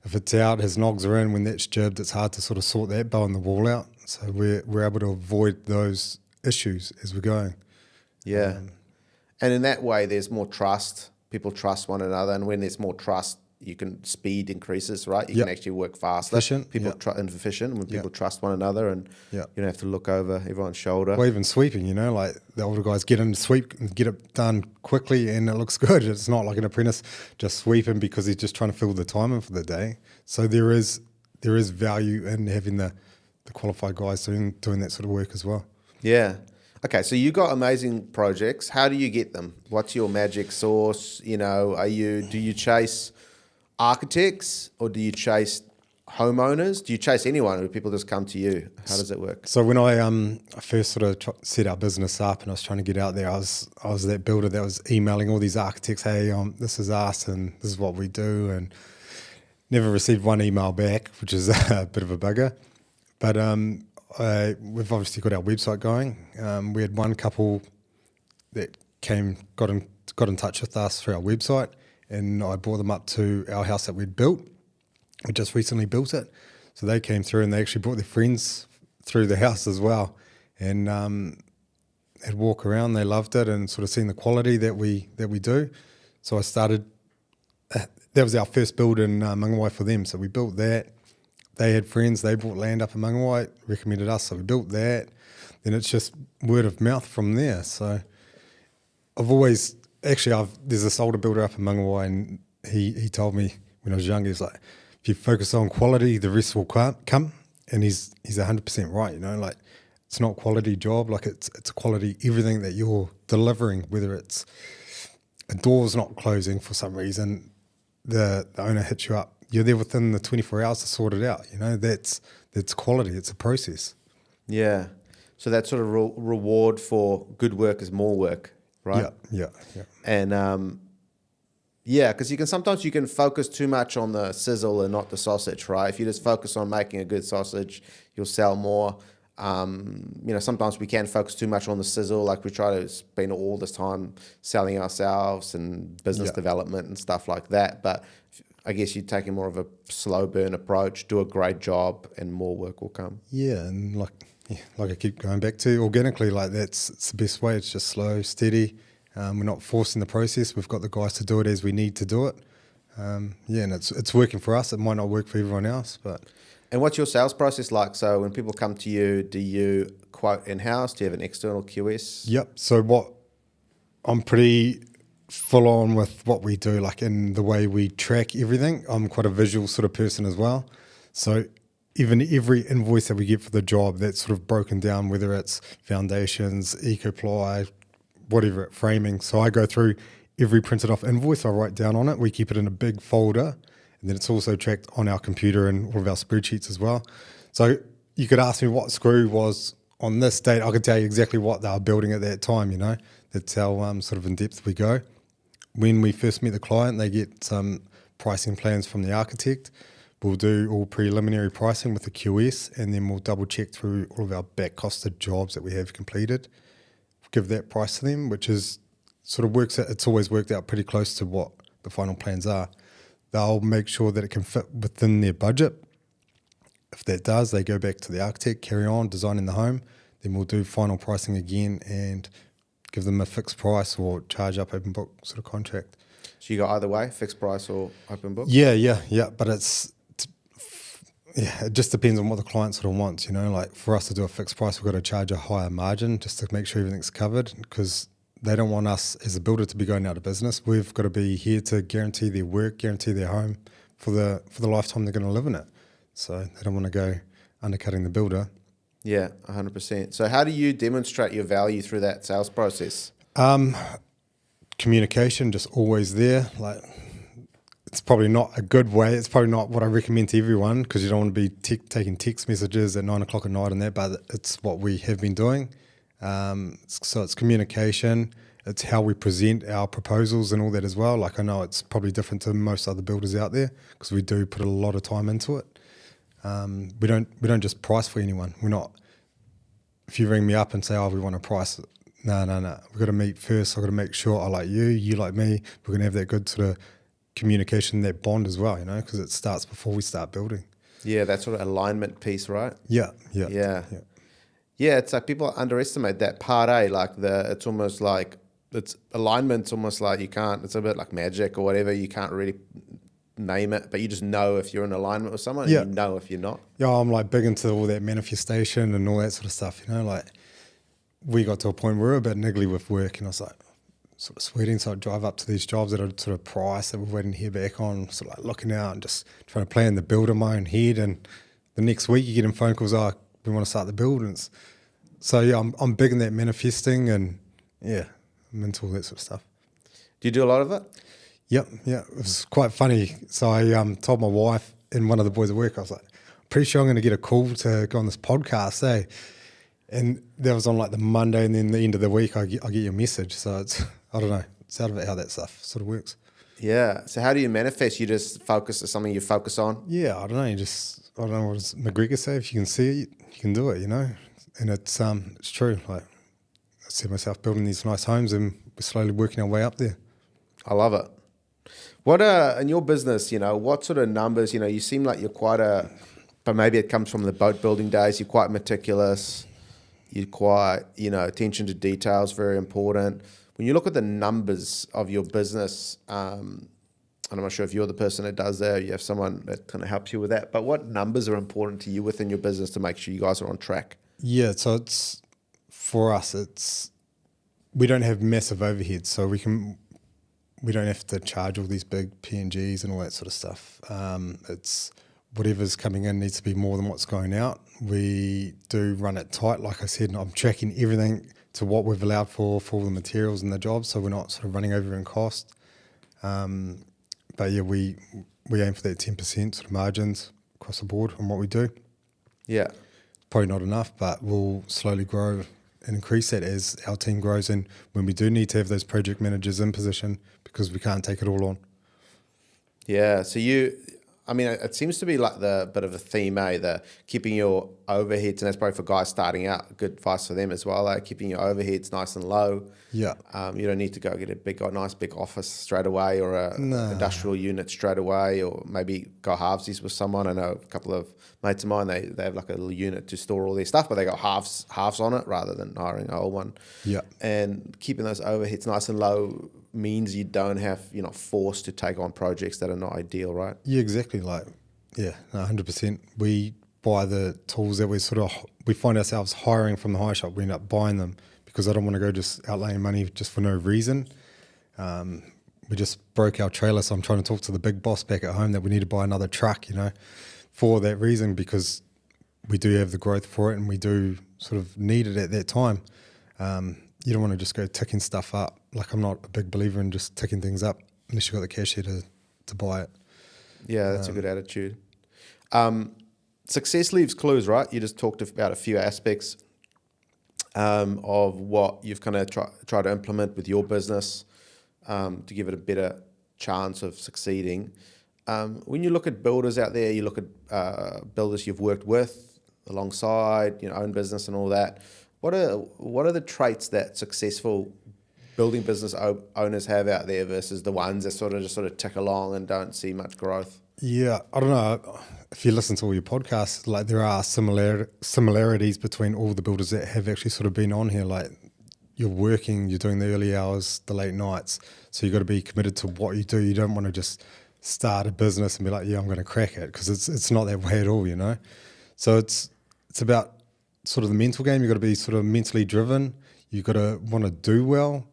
if it's out, his nogs are in, when that's jibbed, it's hard to sort of sort that bow in the wall out. So we're able to avoid those issues as we're going. Yeah. And in that way, there's more trust. People trust one another. And when there's more trust, speed increases, right? You can actually work faster. Efficient. People and efficient when people trust one another, and you don't have to look over everyone's shoulder. Or even sweeping, like the older guys get in to sweep and get it done quickly and it looks good. It's not like an apprentice just sweeping because he's just trying to fill the time in for the day. So there is value in having the qualified guys doing that sort of work as well. Yeah. Okay, so you got amazing projects. How do you get them? What's your magic sauce? Do you chase architects or do you chase homeowners? Do you chase anyone, or do people just come to you? How does it work? So when I first sort of set our business up and I was trying to get out there, I was that builder that was emailing all these architects, hey, this is us and this is what we do, and never received one email back, which is a bit of a bugger. But we've obviously got our website going. We had one couple that got in touch with us through our website, and I brought them up to our house that we'd built. We just recently built it. So they came through and they actually brought their friends through the house as well. And they'd walk around, they loved it, and sort of seen the quality that we do. So I started, that was our first build in Mangawhai for them. So we built that. They had friends, they bought land up in Mangawhai, recommended us, so we built that. Then it's just word of mouth from there. So there's this older builder up in Mangawhai, and he told me when I was young, he was like, if you focus on quality, the rest will come. And he's 100% right, like it's not a quality job, like it's a quality everything that you're delivering, whether it's a door's not closing for some reason, the owner hits you up, you're there within the 24 hours to sort it out, that's quality, it's a process. Yeah. So that sort of reward for good work is more work, right? Yeah. And because sometimes you can focus too much on the sizzle and not the sausage, right? If you just focus on making a good sausage, you'll sell more. Sometimes we can focus too much on the sizzle, like we try to spend all this time selling ourselves and business development and stuff like that. But I guess you're taking more of a slow burn approach, do a great job, and more work will come. Yeah, and like I keep going back to, organically, like it's the best way. It's just slow, steady. We're not forcing the process. We've got the guys to do it as we need to do it. And it's working for us. It might not work for everyone else, but... And what's your sales process like? So when people come to you, do you quote in-house? Do you have an external QS? Yep. So I'm pretty full on with what we do, like in the way we track everything. I'm quite a visual sort of person as well. So even every invoice that we get for the job, that's sort of broken down, whether it's foundations, eco-ply, whatever, framing. So I go through every printed off invoice, I write down on it. We keep it in a big folder, and then it's also tracked on our computer and all of our spreadsheets as well. So you could ask me what screw was on this date. I could tell you exactly what they were building at that time, That's how sort of in depth we go. When we first meet the client, they get some pricing plans from the architect. We'll do all preliminary pricing with the QS, and then we'll double check through all of our back costed jobs that we have completed. Give that price to them, which is sort of works out. It's always worked out pretty close to what the final plans are. They'll make sure that it can fit within their budget. If that does, they go back to the architect, carry on designing the home. Then we'll do final pricing again and give them a fixed price or charge up open book sort of contract. So you go either way, fixed price or open book? Yeah. But it just depends on what the client sort of wants, Like for us to do a fixed price, we've got to charge a higher margin just to make sure everything's covered, because they don't want us as a builder to be going out of business. We've got to be here to guarantee their work, guarantee their home for the lifetime they're going to live in it. So they don't want to go undercutting the builder. Yeah, 100%. So how do you demonstrate your value through that sales process? Communication, just always there. Like, it's probably not a good way. It's probably not what I recommend to everyone, because you don't want to be taking text messages at 9 o'clock at night and that, but it's what we have been doing. So it's communication. It's how we present our proposals and all that as well. Like, I know it's probably different to most other builders out there, because we do put a lot of time into it. We don't just price for anyone. We're not. If you ring me up and say, "Oh, we want a price," no. We've got to meet first. I've got to make sure I like you, you like me. We're going to have that good sort of communication, that bond as well, because it starts before we start building. Yeah, that sort of alignment piece, right? Yeah. Yeah, it's like people underestimate that part, it's almost like, it's alignment's almost like it's a bit like magic or whatever. You can't really name it, but you just know if you're in alignment with someone, and you know if you're not. Yeah, I'm like big into all that manifestation and all that sort of stuff, like we got to a point where we were a bit niggly with work, and I was like sort of sweating, so I'd drive up to these jobs that I'd sort of price that we're waiting to hear back on, sort of like looking out and just trying to plan the build in my own head, and the next week you get in phone calls, we want to start the build, and so yeah, I'm big in that manifesting, and yeah, I'm into all that sort of stuff. Do you do a lot of it? Yep, yeah. It was quite funny. So I told my wife and one of the boys at work, I was like, I'm pretty sure I'm going to get a call to go on this podcast, eh? And that was on like the Monday, and then the end of the week I get your message. So it's, I don't know, it's out of it how that stuff sort of works. Yeah. So how do you manifest? You just focus on something you focus on? Yeah, I don't know. I don't know, what does McGregor say? If you can see it, you can do it, And it's true. Like, I see myself building these nice homes, and we're slowly working our way up there. I love it. What in your business, what sort of numbers, you seem like you're quite but maybe it comes from the boat building days, you're quite meticulous, you're quite, attention to detail is very important. When you look at the numbers of your business, and I'm not sure if you're the person that does that, or you have someone that kind of helps you with that, but what numbers are important to you within your business to make sure you guys are on track? Yeah, so for us, we don't have massive overheads, so we don't have to charge all these big P&Gs and all that sort of stuff. It's whatever's coming in needs to be more than what's going out. We do run it tight, like I said, and I'm tracking everything to what we've allowed for all the materials and the jobs, so we're not sort of running over in cost. But yeah, we aim for that 10% sort of margins across the board on what we do. Yeah. Probably not enough, but we'll slowly grow and increase that as our team grows, and when we do need to have those project managers in position, because we can't take it all on. Yeah, so it seems to be like the bit of a theme, the keeping your overheads, and that's probably for guys starting out, good advice for them as well, keeping your overheads nice and low. Yeah. You don't need to go get a nice big office straight away, or industrial unit straight away, or maybe go halvesies with someone. I know a couple of mates of mine, they have like a little unit to store all their stuff, but they got halves on it rather than hiring a whole one. Yeah. And keeping those overheads nice and low means you don't have, you're not forced to take on projects that are not ideal, right? Yeah, exactly. 100%. We buy the tools that we find ourselves hiring from the hire shop. We end up buying them because I don't want to go just outlaying money just for no reason. We just broke our trailer, so I'm trying to talk to the big boss back at home that we need to buy another truck, for that reason, because we do have the growth for it and we do sort of need it at that time. You don't want to just go ticking stuff up. Like, I'm not a big believer in just ticking things up unless you've got the cash here to buy it. Yeah, that's a good attitude. Success leaves clues, right? You just talked about a few aspects of what you've kind of tried to implement with your business to give it a better chance of succeeding. When you look at builders out there, you look at builders you've worked with alongside, own business and all that. What are the traits that successful building business owners have out there versus the ones that sort of tick along and don't see much growth? Yeah, I don't know. If you listen to all your podcasts, like, there are similarities between all the builders that have actually sort of been on here. Like, you're working, you're doing the early hours, the late nights, so you've got to be committed to what you do. You don't want to just start a business and be like, yeah, I'm going to crack it, because it's not that way at all, So it's about sort of the mental game. You've got to be sort of mentally driven. You've got to want to do well,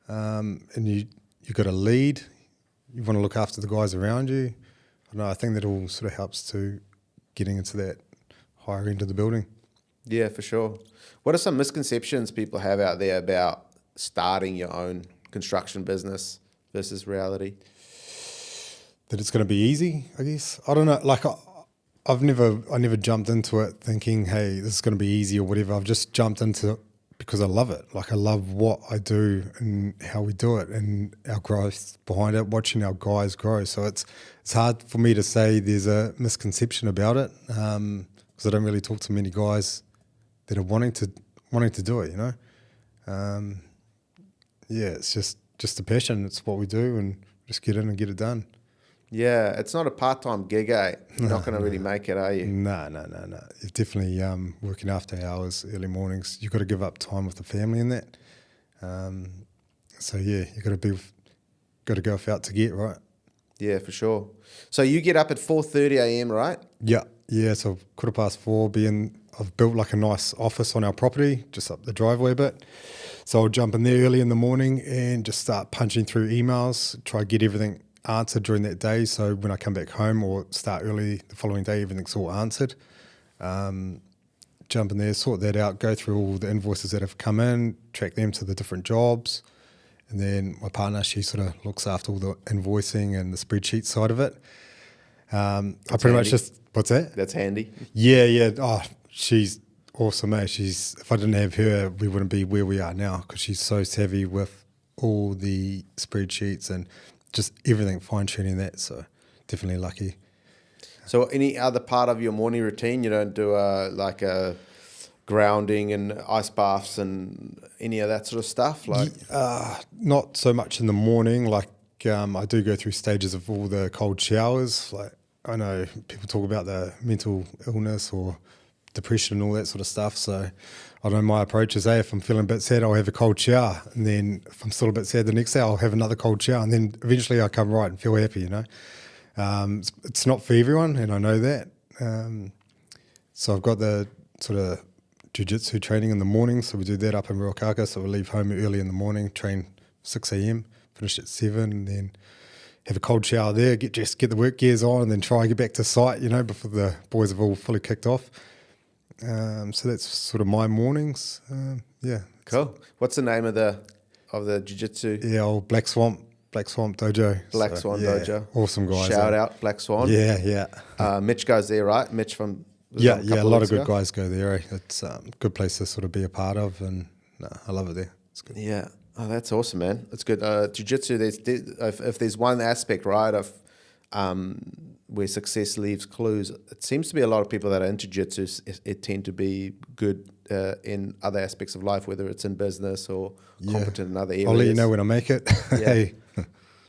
and you've got to lead. You want to look after the guys around you. don't know, I think that all sort of helps to getting into that higher end of the building. Yeah, for sure. What are some misconceptions people have out there about starting your own construction business versus reality? That it's going to be easy, I guess. I don't know. Like I never jumped into it thinking, hey, this is going to be easy or whatever. I've just jumped into it because I love it. Like I love what I do and how we do it and our growth behind it, watching our guys grow. So it's hard for me to say there's a misconception about it because I don't really talk to many guys that are wanting to do it, you know. Yeah, it's just a passion. It's what we do and just get in and get it done. Yeah, it's not a part-time gig, eh? You're not going to really make it, are you? No. You're definitely working after hours, early mornings. You've got to give up time with the family and that. So yeah, you've got to go out to get, right? Yeah, for sure. So you get up at 4:30 a.m., right? Yeah. So 4:15, I've built like a nice office on our property, just up the driveway a bit. So I'll jump in there early in the morning and just start punching through emails, try to get everything answered during that day. So when I come back home or start early the following day, everything's all answered. Jump in there, sort that out, go through all the invoices that have come in, track them to the different jobs. And then my partner, she sort of looks after all the invoicing and the spreadsheet side of it. I pretty much just, what's that? That's handy. Yeah. Oh, she's awesome, eh? If I didn't have her, we wouldn't be where we are now because she's so savvy with all the spreadsheets and just everything, fine-tuning that. So definitely lucky. So any other part of your morning routine? You don't do like a grounding and ice baths and any of that sort of stuff? Like not so much in the morning. Like I do go through stages of all the cold showers. Like I know people talk about the mental illness or depression and all that sort of stuff. So I know my approach is, if I'm feeling a bit sad, I'll have a cold shower. And then if I'm still a bit sad the next day, I'll have another cold shower. And then eventually I come right and feel happy, you know. It's not for everyone, and I know that. So I've got the sort of jiu-jitsu training in the morning. So we do that up in Ruakaka. So we leave home early in the morning, train 6 a.m., finish at 7, and then have a cold shower there, get the work gears on, and then try and get back to site, you know, before the boys have all fully kicked off. So that's sort of my mornings. Yeah. Cool. What's the name of the jiu-jitsu? Yeah, old Black Swamp Dojo. Black Swan Dojo. Awesome guys. Shout out Black Swan. Yeah. Mitch goes there, right? Mitch from a lot of good guys go there. Eh? It's a good place to sort of be a part of, and I love it there. It's good. Yeah. Oh, that's awesome, man. That's good. Jiu-jitsu, if there's one aspect, right, of where success leaves clues, it seems to be a lot of people that are into jiu-jitsu it tend to be good in other aspects of life, whether it's in business or competent in other areas. I'll let you know when I make it. Hey.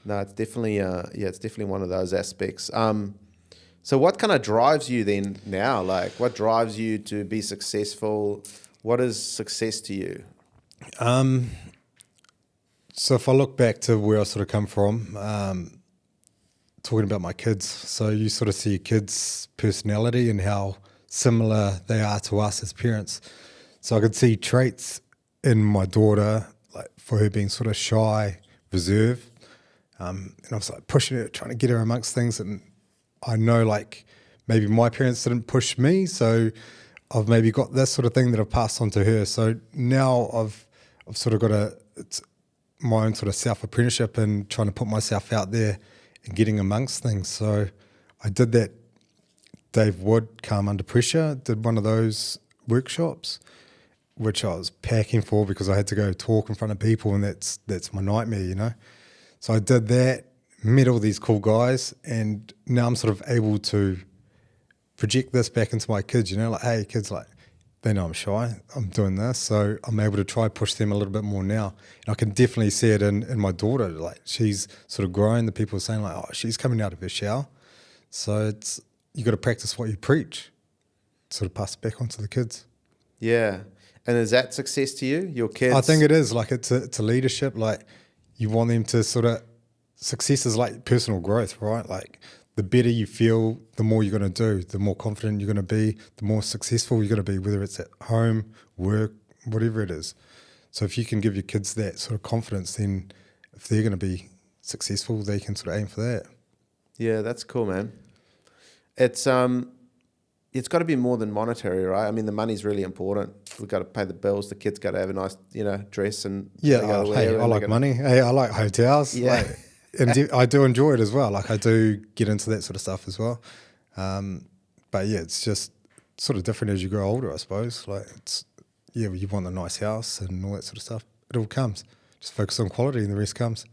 No, it's definitely it's definitely one of those aspects. So what kind of drives you then now? Like what drives you to be successful? What is success to you? So if I look back to where I sort of come from, talking about my kids, so you sort of see your kids' personality and how similar they are to us as parents. So I could see traits in my daughter, like for her being sort of shy, reserved, and I was like pushing her, trying to get her amongst things, and I know like maybe my parents didn't push me, so I've maybe got this sort of thing that I've passed on to her. So now I've sort of got it's my own sort of self-apprenticeship and trying to put myself out there and getting amongst things. So I did that Dave Wood Calm Under Pressure, did one of those workshops, which I was packing for because I had to go talk in front of people, and that's my nightmare, you know. So I did that, met all these cool guys, and now I'm sort of able to project this back into my kids, you know, like, hey, kids, like, they know I'm shy, I'm doing this, so I'm able to try push them a little bit more now. And I can definitely see it in my daughter, like, she's sort of growing. The people are saying, like, oh, she's coming out of her shell. So you got to practice what you preach, sort of pass it back onto the kids. Yeah. And is that success to you, your kids? I think it is. Like, it's a leadership. Like, you want them to sort of, success is like personal growth, right? Like, the better you feel, the more you're going to do, the more confident you're going to be, the more successful you're going to be, whether it's at home, work, whatever it is. So if you can give your kids that sort of confidence, then if they're going to be successful, they can sort of aim for that. Yeah, that's cool, man. it's got to be more than monetary, right? I mean, the money's really important. We've got to pay the bills. The kids got to have a nice, dress and Yeah, they gotta hey, wear I and like they money. Hey, I like hotels. Yeah. Like, and I do enjoy it as well. Like I do get into that sort of stuff as well. But yeah, it's just sort of different as you grow older, I suppose. Like you want a nice house and all that sort of stuff. It all comes. Just focus on quality and the rest comes.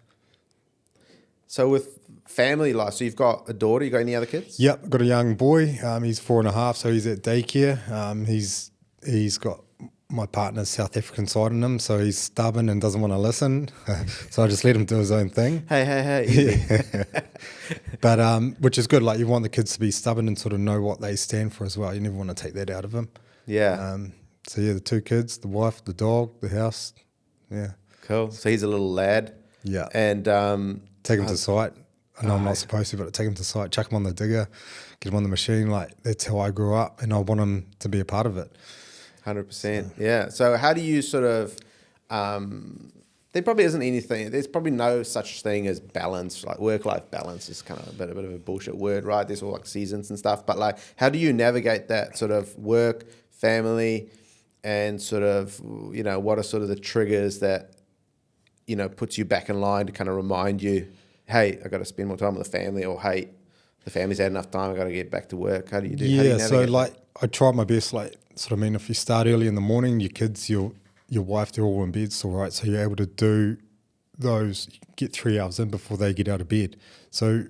So with family life, so you've got a daughter. You got any other kids? Yep, I've got a young boy. He's 4.5, so he's at daycare. He's got my partner's South African side in him, so he's stubborn and doesn't want to listen. So I just let him do his own thing. Hey, easy. But which is good. Like you want the kids to be stubborn and sort of know what they stand for as well. You never want to take that out of them. Yeah. So yeah, the 2 kids, the wife, the dog, the house. Yeah. Cool. So he's a little lad. Yeah. And Take him to site. I know I'm not supposed to, but I take him to site, chuck him on the digger, get him on the machine. Like that's how I grew up, and I want him to be a part of it. 100%. Yeah. So how do you sort of? There probably isn't anything. There's probably no such thing as balance. Like work-life balance is kind of a bit of a bullshit word, right? There's all like seasons and stuff. But like, how do you navigate that sort of work, family, and sort of what are sort of the triggers that puts you back in line to kind of remind you, hey, I got to spend more time with the family, or hey, the family's had enough time, I got to get back to work. How do you do? Yeah, so like I try my best. Like sort of if you start early in the morning, your kids, your wife, they're all in bed still, right? So you're able to do those, get 3 hours in before they get out of bed. So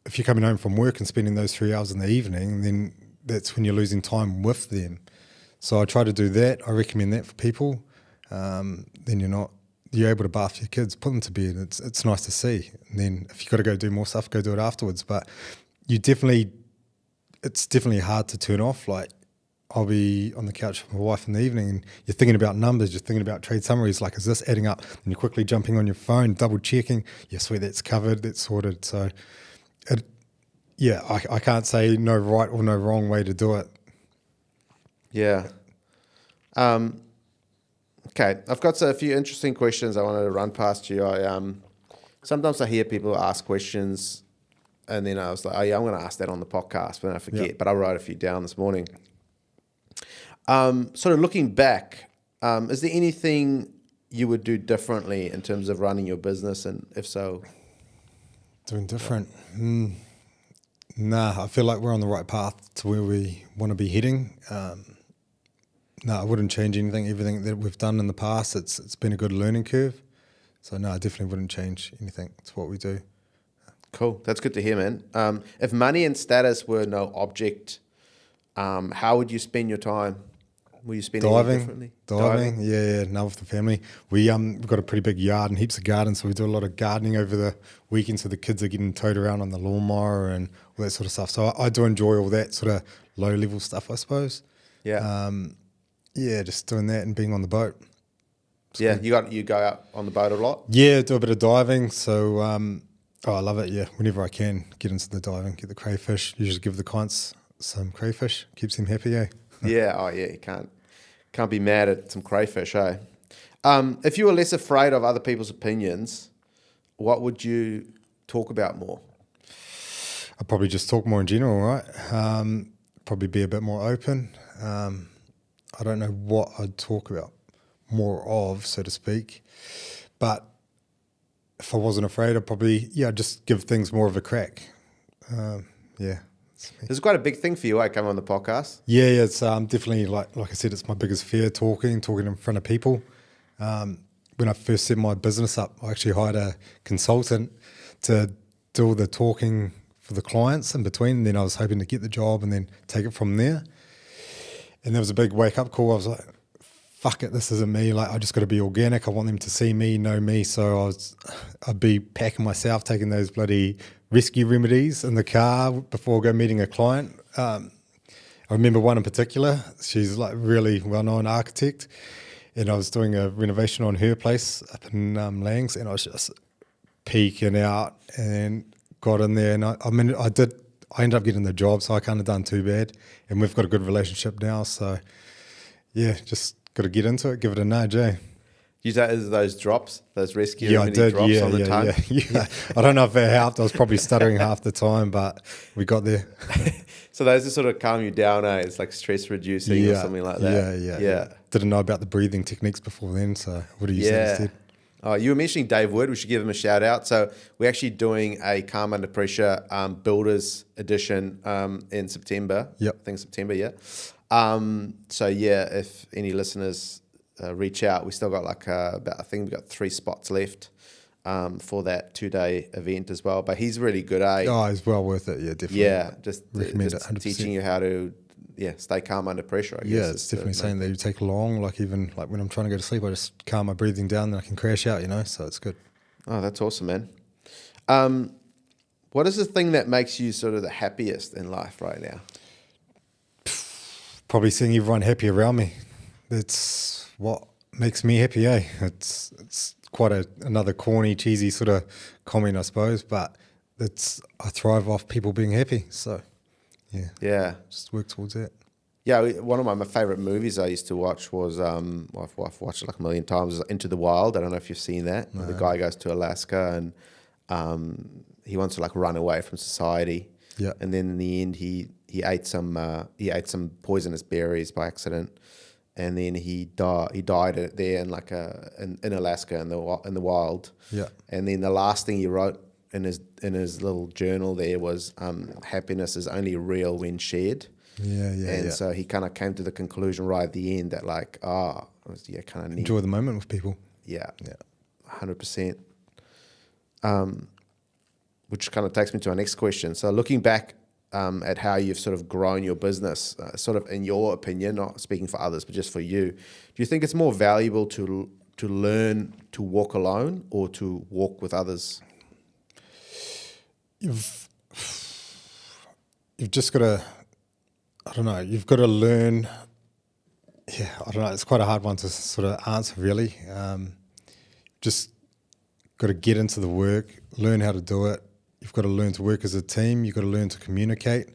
if you're coming home from work and spending those 3 hours in the evening, then that's when you're losing time with them. So I try to do that. I recommend that for people. Then you're able to bath your kids, put them to bed. It's nice to see. And then if you've got to go do more stuff, go do it afterwards. But it's definitely hard to turn off. Like I'll be on the couch with my wife in the evening and you're thinking about numbers, you're thinking about trade summaries, like is this adding up? And you're quickly jumping on your phone, double checking, yeah, sweet, that's covered, that's sorted. So I can't say no right or no wrong way to do it. Yeah. Okay, I've got a few interesting questions I wanted to run past you. Sometimes I hear people ask questions and then I was like, oh yeah, I'm going to ask that on the podcast, but then I forget. But I wrote a few down this morning. Sort of looking back, is there anything you would do differently in terms of running your business, and if so? Doing different? Nah, I feel like we're on the right path to where we want to be heading. No, I wouldn't change anything. Everything that we've done in the past, it's been a good learning curve. So no, I definitely wouldn't change anything. It's what we do. Cool. That's good to hear, man. If money and status were no object, how would you spend your time? Will you spend it differently? Diving. Yeah. Now with the family, we've got a pretty big yard and heaps of gardens, so we do a lot of gardening over the weekend. So the kids are getting towed around on the lawnmower and all that sort of stuff. So I do enjoy all that sort of low level stuff, I suppose. Yeah. Yeah, just doing that and being on the boat. Yeah, you go out on the boat a lot? Yeah, do a bit of diving. So I love it. Yeah, whenever I can, get into the diving, get the crayfish. Usually give the clients some crayfish, keeps them happy. Yeah. Oh yeah, you can't be mad at some crayfish. If you were less afraid of other people's opinions, what would you talk about more? I'd probably just talk more in general, right? Probably be a bit more open. I don't know what I'd talk about more of, so to speak. But if I wasn't afraid, I'd probably, just give things more of a crack. Yeah. This is quite a big thing for you, coming on the podcast. Yeah, it's definitely, like I said, it's my biggest fear, talking in front of people. When I first set my business up, I actually hired a consultant to do all the talking for the clients in between, and then I was hoping to get the job and then take it from there. And there was a big wake-up call. I was like, fuck it, this isn't me. Like, I just got to be organic. I want them to see me, know me. So I'd be packing myself, taking those bloody rescue remedies in the car before I go meeting a client. I remember one in particular. She's like really well-known architect, and I was doing a renovation on her place up in Langs, and I was just peeking out and got in there. And I ended up getting the job, so I can't have done too bad. And we've got a good relationship now, so yeah, just got to get into it, give it a nudge, You did those drops, those rescue remedy drops on the tongue? Yeah. I don't know if it helped. I was probably stuttering half the time, but we got there. So those are sort of calm you down, eh? It's like stress reducing or something like that. Yeah. Didn't know about the breathing techniques before then, so what do you say instead? Oh, you were mentioning Dave Wood. We should give him a shout out. So we're actually doing a Calm Under Pressure Builders Edition in September. Yep. I think September, yeah. If any listeners reach out, we still got I think we've got 3 spots left for that 2-day event as well. But he's really good, eh? Oh, it's well worth it. Yeah, definitely. Yeah, just recommend it 100%. teaching you how to stay calm under pressure, I guess. Yeah, it's definitely something that you take along. Like even like when I'm trying to go to sleep, I just calm my breathing down, then I can crash out, so it's good. Oh, that's awesome, man. What is the thing that makes you sort of the happiest in life right now? Probably seeing everyone happy around me. That's what makes me happy, eh? It's quite another corny, cheesy sort of comment, I suppose, but I thrive off people being happy. So, Yeah. just work towards that. Yeah, one of my favourite movies I used to watch was, I've watched it like a million times, is Into the Wild. I don't know if you've seen that. No. The guy goes to Alaska and he wants to like run away from society. Yeah. And then in the end, he ate some poisonous berries by accident, and then he died there in Alaska in the wild. Yeah. And then the last thing he wrote in his little journal there was happiness is only real when shared. Yeah. So he kind of came to the conclusion right at the end that kind of enjoy the moment with people. Yeah. 100%. Which kind of takes me to our next question. So looking back at how you've sort of grown your business, sort of in your opinion, not speaking for others, but just for you, do you think it's more valuable to learn to walk alone or to walk with others? You've just got to, I don't know, you've got to learn. Yeah, I don't know. It's quite a hard one to sort of answer, really. Just got to get into the work, learn how to do it. You've got to learn to work as a team. You've got to learn to communicate.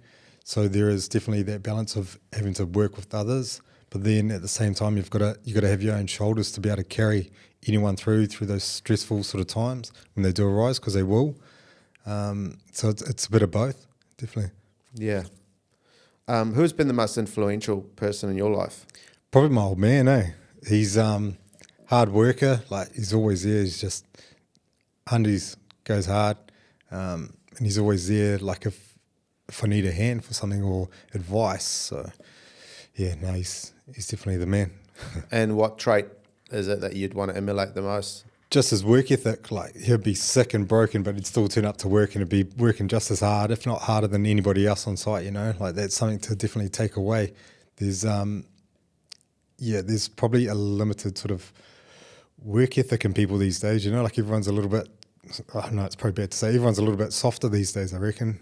So there is definitely that balance of having to work with others, but then at the same time, you've got to have your own shoulders to be able to carry anyone through those stressful sort of times when they do arise, because they will. So it's a bit of both, definitely. Yeah. Who's been the most influential person in your life? Probably my old man, eh? He's hard worker. Like, he's always there. He's just undies, goes hard. And he's always there, like if I need a hand for something or advice. So, yeah, no, he's definitely the man. And what trait is it that you'd want to emulate the most? Just his work ethic. Like, he'd be sick and broken, but he'd still turn up to work and he'd be working just as hard, if not harder than anybody else on site, Like, that's something to definitely take away. There's probably a limited sort of work ethic in people these days, Like, everyone's a little bit, I don't know, it's probably bad to say, everyone's a little bit softer these days, I reckon.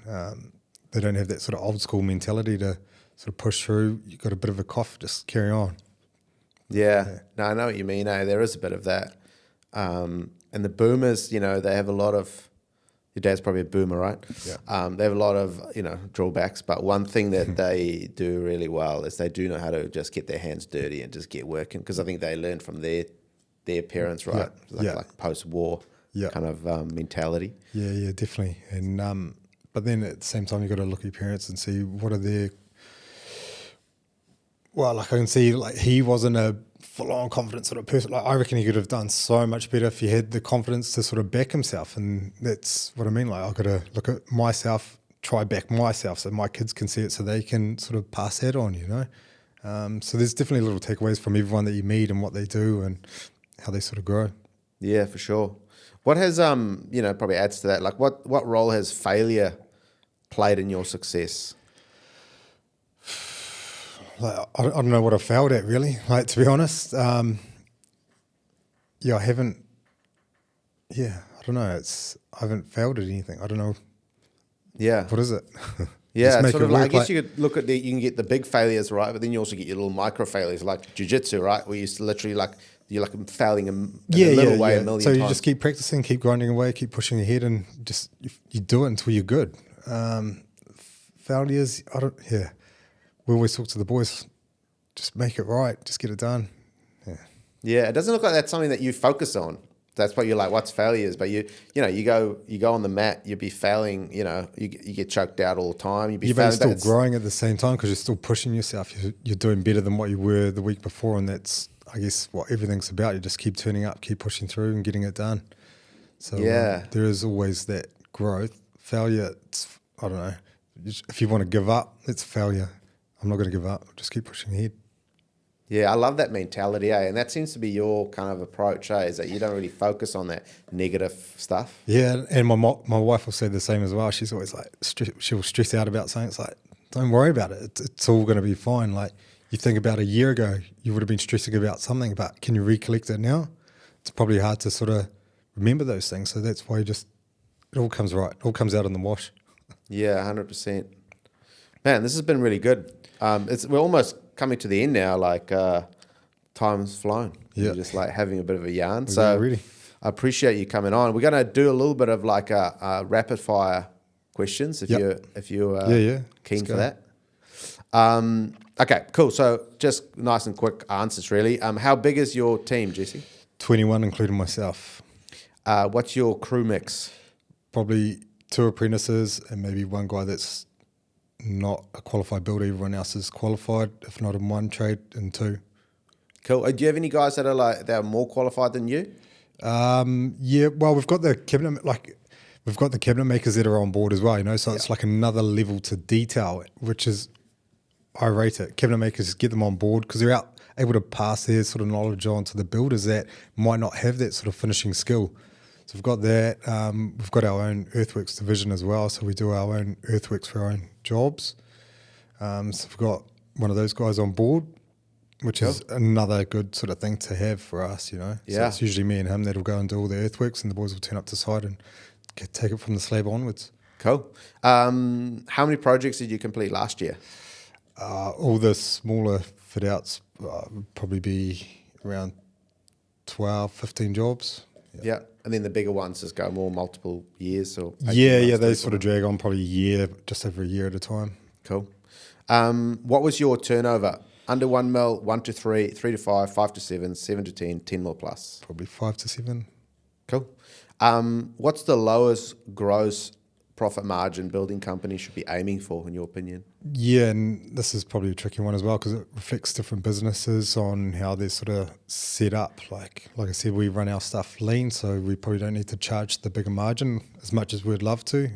They don't have that sort of old school mentality to sort of push through. You've got a bit of a cough, just carry on. Yeah. No, I know what you mean. There is a bit of that. And the boomers, they have a lot of, your dad's probably a boomer, right? Yeah. They have a lot of, drawbacks, but one thing that they do really well is they do know how to just get their hands dirty and just get working, because I think they learned from their parents, right? Like post-war kind of mentality. Yeah, definitely. And but then at the same time, you've got to look at your parents and see what are their. Well, like, I can see, like, he wasn't a full-on confident sort of person. Like, I reckon he could have done so much better if he had the confidence to sort of back himself. And that's what I mean. Like, I've got to look at myself, try back myself, so my kids can see it, so they can sort of pass that on, So there's definitely little takeaways from everyone that you meet and what they do and how they sort of grow. Yeah, for sure. What has, probably adds to that, like what role has failure played in your success? Like, I don't know what I failed at, really. Like, to be honest, I haven't. Yeah, I don't know. I haven't failed at anything. I don't know. Yeah. What is it? Yeah, it's sort of like, I guess you could look at you can get the big failures, right? But then you also get your little micro failures, like jiu-jitsu, right? Where you literally you're failing a little way a million times. So you just keep practicing, keep grinding away, keep pushing ahead, and just you do it until you're good. Failures, we always talk to the boys, just make it right, just get it done. Yeah, it doesn't look like that's something that you focus on. That's what you're like. What's failures? But you go on the mat. You'd be failing. You get choked out all the time. You'd be You're failing. still growing at the same time because you're still pushing yourself. You're doing better than what you were the week before, and that's, I guess, what everything's about. You just keep turning up, keep pushing through, and getting it done. So there is always that growth. Failure, I don't know. If you want to give up, it's failure. I'm not going to give up. I'll just keep pushing ahead. Yeah, I love that mentality, and that seems to be your kind of approach, is that you don't really focus on that negative stuff. Yeah, and my wife will say the same as well. She's always like, she'll stress out about something. It's like, don't worry about it. It's all going to be fine. Like, you think about a year ago, you would have been stressing about something, but can you recollect it now? It's probably hard to sort of remember those things. So that's why it all comes right. It all comes out in the wash. Yeah, 100%. Man, this has been really good. We're almost coming to the end now. Like, time's flown. Yeah. We're just like having a bit of a yarn. We're ready. I appreciate you coming on. We're going to do a little bit of like a rapid fire questions if you're keen for that. Okay, cool. So just nice and quick answers, really. How big is your team, Jesse? 21, including myself. What's your crew mix? Probably 2 apprentices and maybe one guy that's not a qualified builder. Everyone else is qualified, if not in one trade, in 2. Cool. Do you have any guys that are more qualified than you? Yeah. Well, we've got the cabinet makers that are on board as well. So it's like another level to detail, which is, I rate it. Cabinet makers, get them on board because they're able to pass their sort of knowledge on to the builders that might not have that sort of finishing skill. So we've got that. We've got our own earthworks division as well. So we do our own earthworks for our own jobs. So we've got one of those guys on board, which is another good sort of thing to have for us, Yeah. So it's usually me and him that'll go and do all the earthworks, and the boys will turn up to site and take it from the slab onwards. Cool. How many projects did you complete last year? All the smaller fit-outs would probably be around 12, 15 jobs. Yeah. And then the bigger ones just go more multiple years or they sort of drag on probably a year, just over a year at a time. Cool. What was your turnover? Under 1 mil, 1 to 3, 3 to 5, 5 to 7, 7 to 10, 10 mil plus. Probably 5 to 7. Cool. What's the lowest gross profit margin building company should be aiming for, in your opinion? Yeah, and this is probably a tricky one as well because it reflects different businesses on how they're sort of set up. Like I said, we run our stuff lean, so we probably don't need to charge the bigger margin as much as we'd love to.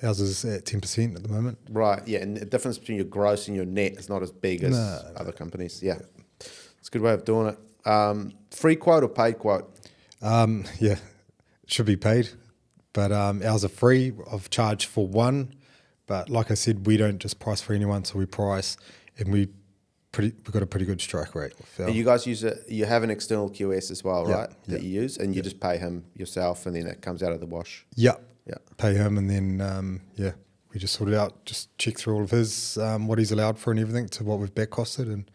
Ours is at 10% at the moment. Right, yeah, and the difference between your gross and your net is not as big as other companies. Yeah, it's a good way of doing it. Free quote or paid quote? Yeah, it should be paid. But ours are free. I've charged for one. But like I said, we don't just price for anyone, so we price, and we've got a pretty good strike rate. And you guys you have an external QS as well, right? That you use, and you just pay him yourself, and then it comes out of the wash. Yeah. Pay him, and then we just sort it out. Just check through all of his what he's allowed for and everything to what we've back costed, and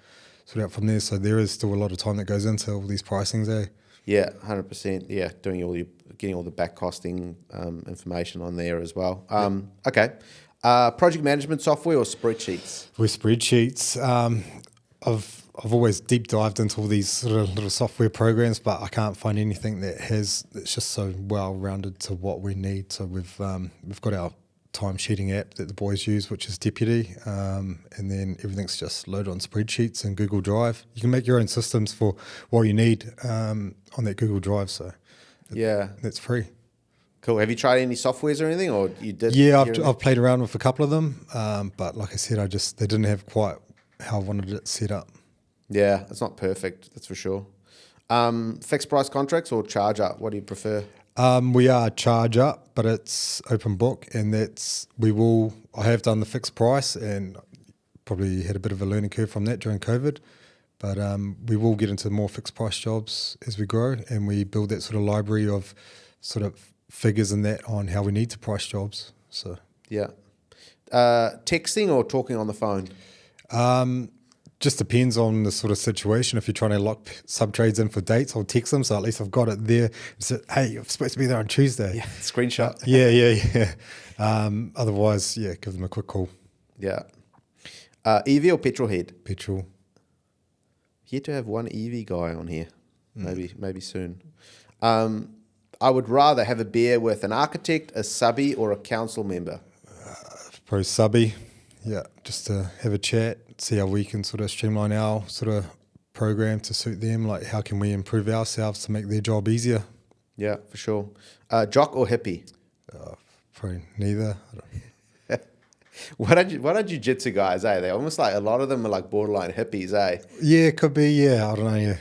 sort it out from there. So there is still a lot of time that goes into all these pricings, Yeah, 100%. Yeah, getting all the back costing information on there as well. Okay. Project management software or spreadsheets? With spreadsheets, I've always deep dived into all these sort of little software programs, but I can't find anything that's just so well rounded to what we need. So we've got our time sheeting app that the boys use, which is Deputy, and then everything's just loaded on spreadsheets and Google Drive. You can make your own systems for what you need on that Google Drive. So that's free. Cool. Have you tried any softwares or anything, or you did? Yeah, I've played around with a couple of them, but like I said, they didn't have quite how I wanted it set up. Yeah, it's not perfect, that's for sure. Fixed price contracts or charge up? What do you prefer? We are charge up, but it's open book, and I have done the fixed price, and probably had a bit of a learning curve from that during COVID. But we will get into more fixed price jobs as we grow, and we build that sort of library of sort of figures and that on how we need to price jobs. So texting or talking on the phone? Just depends on the sort of situation. If you're trying to lock sub-trades in for dates, I'll text them, so at least I've got it there. So, hey, I'm supposed to be there on Tuesday. Yeah, screenshot. Yeah. Otherwise, give them a quick call. Yeah. EV or petrol head? Petrol. Yet to have one EV guy on here. Maybe soon. I would rather have a beer with an architect, a subby, or a council member. Probably subby, yeah, just to have a chat, see how we can sort of streamline our sort of program to suit them. Like, how can we improve ourselves to make their job easier? Yeah, for sure. Jock or hippie? Probably neither. What are jiu-jitsu guys, eh? They almost like, a lot of them are like borderline hippies, eh? Yeah, could be, yeah, I don't know, yeah.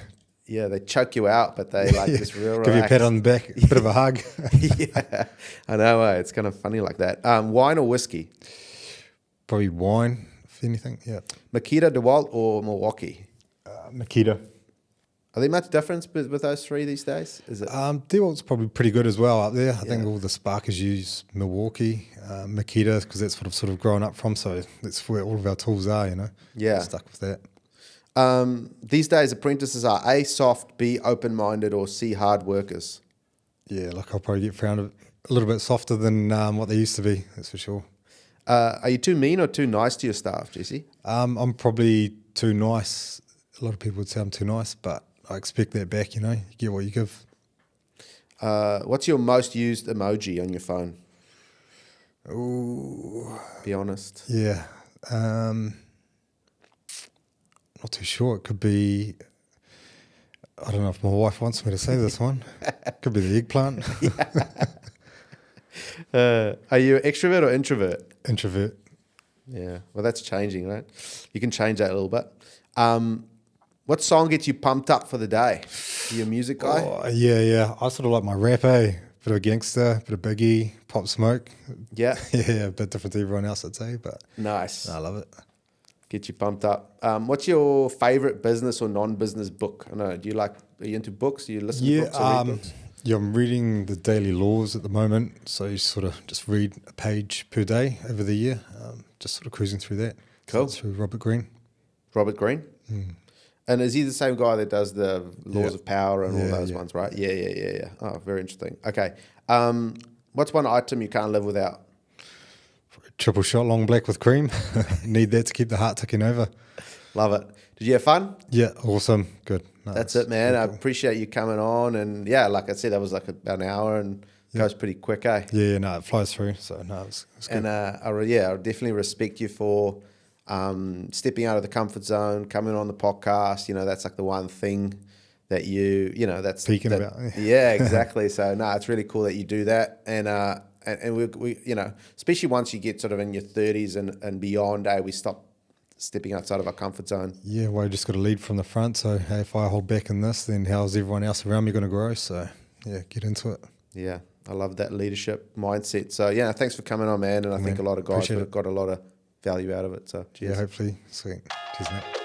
Yeah, they choke you out, but they like just real relaxed. Give you a pat on the back, a bit of a hug. Yeah, I know, eh? It's kind of funny like that. Wine or whiskey? Probably wine, if anything, yeah. Makita, DeWalt, or Milwaukee? Makita. Are there much difference with those three these days? Is it? DeWalt's probably pretty good as well up there. I think all the Sparkers use Milwaukee, Makita, because that's what I've sort of grown up from, so that's where all of our tools are, you know. Yeah. Stuck with that. These days, apprentices are A, soft, B, open-minded, or C, hard workers. Yeah, like I'll probably get found a little bit softer than what they used to be, that's for sure. Are you too mean or too nice to your staff, Jesse? I'm probably too nice. A lot of people would say I'm too nice, but I expect that back, you know. You get what you give. What's your most used emoji on your phone? Ooh. Be honest. Yeah. Not too sure. It could be, I don't know if my wife wants me to say this one. Could be the eggplant. Are you extrovert or introvert? Introvert. Yeah, well, that's changing, right? You can change that a little bit. What song gets you pumped up for the day? Are you a music guy? Oh, yeah. I sort of like my rap, eh? Bit of gangster, bit of Biggie, Pop Smoke. Yeah. Yeah, a bit different to everyone else, I'd say, but Nice. I love it. Get you pumped up. What's your favorite business or non-business book? I know. Are you into books? Do you listen to books or read books? Yeah, I'm reading the Daily Laws at the moment, so you sort of just read a page per day over the year, just sort of cruising through that. Cool. So through Robert Greene. Robert Greene? And is he the same guy that does the Laws of Power and all those ones, right? Yeah. Oh, very interesting. Okay. What's one item you can't live without? Triple shot long black with cream. Need that to keep the heart ticking over. Love it. Did you have fun? Yeah, awesome. Good. No, That's it, man. I cool. appreciate you coming on. And yeah, like I said, that was like about an hour and goes pretty quick, eh? Yeah, no, it flies through. So, no, it's good. And I definitely respect you for stepping out of the comfort zone, coming on the podcast. You know, that's like the one thing that that's speaking about. Yeah, exactly. So, no, it's really cool that you do that. And we especially once you get sort of in your 30s and beyond, we stop stepping outside of our comfort zone. Yeah, well, you just got to lead from the front. So, hey, if I hold back in this, then how's everyone else around me going to grow? So, yeah, get into it. Yeah, I love that leadership mindset. So, yeah, thanks for coming on, man. And I think a lot of guys got a lot of value out of it. So, cheers. Yeah, hopefully. Sweet. Cheers, mate.